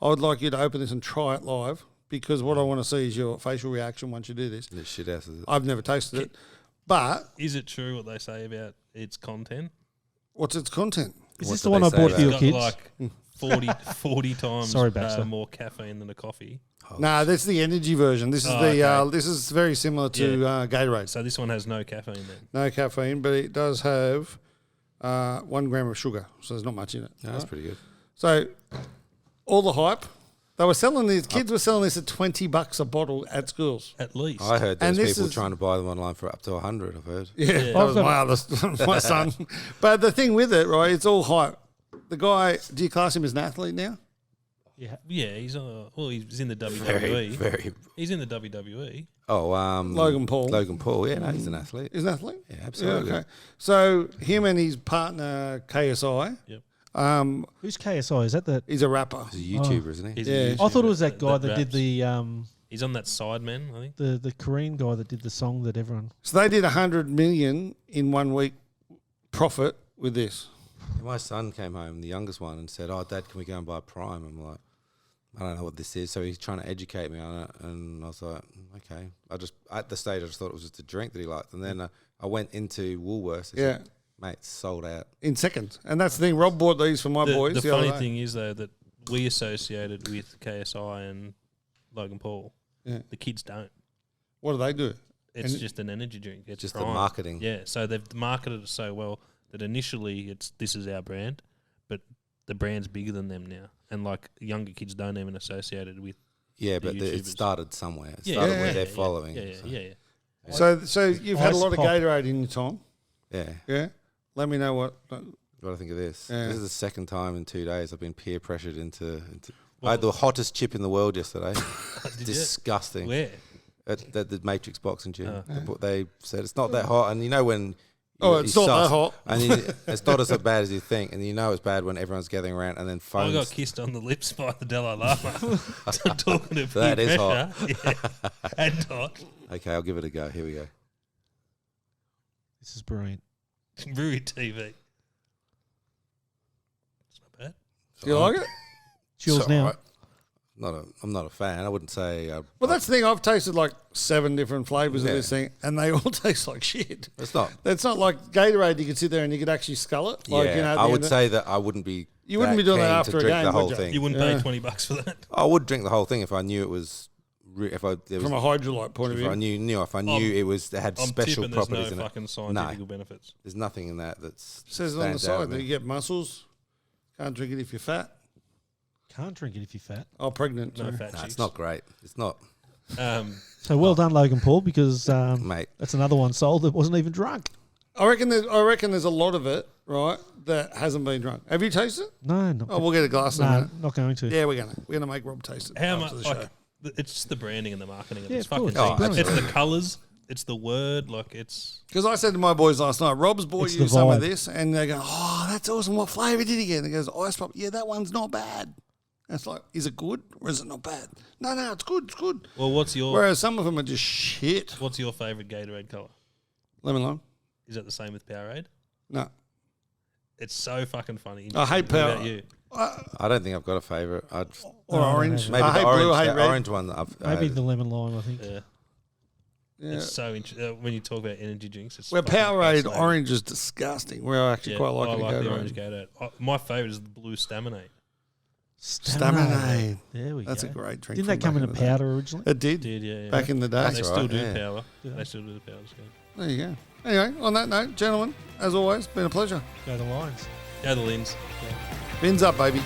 I would like you to open this and try it live because what I want to see is your facial reaction once you do this. This shit ass is it? I've never tasted it, but Is it true what they say about its content? what's its content? Is What this do the one they I say bought about for your Got kids? like 40 times Sorry, Baxter. more caffeine than a coffee. No, that's the energy version. This is Oh, okay. this is very similar to Gatorade. So this one has no caffeine then. No caffeine, but it does have 1 gram of sugar, so there's not much in it. No, that's pretty good. So all the hype, they were selling these. Kids were selling this at $20 a bottle at schools. At least. I heard And there's this people is- trying to buy them online for up to 100. I've heard. Yeah, that was my son. But the thing with it, right? It's all hype. The guy, do you class him as an athlete now? Yeah, he's in the WWE. Very, very. He's in the WWE. Oh, Logan Paul. Logan Paul. Yeah, no, he's an athlete. Is an athlete? Yeah, Yeah, absolutely. okay. So him and his partner KSI. Yep. Who's KSI? Is that the? He's a rapper. He's a YouTuber, isn't he? He's Yeah. a I thought it was YouTuber that guy that did raps. He's on that Sidemen, I think. the Korean guy that did the song that everyone. So they did 100 million in 1 week profit with this. My son came home, the youngest one, and said, "Oh, Dad, can we go and buy Prime?" I'm like, "I don't know what this is." So he's trying to educate me on it, and I was like, "Okay." At the stage, I just thought it was just a drink that he liked, and then I went into Woolworths. They said, mate, it's sold out. In seconds. And that's the thing. Rob bought these for my boys. The other funny day. thing is, though, that we associated with KSI and Logan Paul. Yeah. The kids don't. What do they do? It's And- just an energy drink. It's Just the Prime. marketing. Yeah, so they've marketed it so well that initially this is our brand, but the brand's bigger than them now. And like younger kids don't even associate it with. Yeah, The but it YouTubers. started somewhere. It Yeah, started yeah, with yeah, their yeah, following. Yeah, so. yeah. So you've had a lot of Ice pop. Gatorade in your time. Yeah. Yeah. Let me know what. What do I think of this? Yeah. This is the second time in 2 days I've been peer pressured into I Well- had the hottest chip in the world yesterday. Did you? Disgusting. Where? At the Matrix boxing gym. Oh. They said it's not that hot, and you know when. It's not that hot. And it's not as bad as you think, and you know it's bad when everyone's gathering around, and then I phones. got kissed on the lips by the Dalai Lama. Talking to That peer is pressure. Yeah. And hot. Okay, I'll give it a go. Here we go. This is brilliant. Brewery TV. It's not bad. Do you like it? It's yours It's now. all right. I'm not a fan. I wouldn't say. Well, that's the thing. I've tasted like 7 different flavours of Yeah. this thing, and they all taste like shit. It's not. It's not like Gatorade. You could sit there and you could actually scull it. Like, Yeah, you know, at I the would end of- say that I wouldn't be. You wouldn't be doing that keen after to a drink game, the whole would you? thing. You wouldn't Yeah. pay $20 for that. I would drink the whole thing if I knew it was. If I there was, from a hydrolyte point of if I view. knew it had I'm special tipping there's properties no in it. fucking scientific benefits. There's nothing in that that's It says it on the stands out side to that me. you get muscles. Can't drink it if you're fat. Can't drink it if you're fat. Oh, pregnant. No sorry. fat Nah, chicks. it's not great. It's not, So well done, Logan Paul, because mate. that's another one sold that wasn't even drunk. I reckon there's a lot of it, right, that hasn't been drunk. Have you tasted it? No, not, Oh, we'll get a glass in a no, minute. not going to. Yeah, we're gonna make Rob taste it How after much? the show. Like, it's just the branding and the marketing of Yeah, this of fucking course. thing. Oh, It's the absolutely. colours. It's the word. Like it's. Because I said to my boys last night, Rob's bought It's you the some of vibe. this, and they go, "Oh, that's awesome! What flavour did he get?" And he goes, "Ice pop." Yeah, that one's not bad. And it's like, is it good or is it not bad? No, it's good. It's good. Well, what's your Whereas some of them are just shit. what's your favourite Gatorade colour? Lemon lime. Is that the same with Powerade? No, It's so fucking funny. I hate What about Power- you? I don't think I've got a favourite. or No, orange. Maybe I the hate orange, blue. I hate the red. orange one that I've Maybe the lemon lime, I think. Yeah. Yeah. It's so when you talk about energy drinks. It's Where fucking Powerade fascinating. orange is disgusting. Where I actually Yeah, quite like I it. like the Gatorade. orange Gatorade. My favourite is the blue Staminate. Staminade. There we That's go. a great drink. Didn't from that come back in a the day. powder originally? It did. Did yeah. Back in the day. They That's still right, do yeah. power. Yeah. They still do the powder scheme. There you go. Anyway, on that note, gentlemen, as always, been a pleasure. Go the Lions. Go the Lins. Fins up, baby.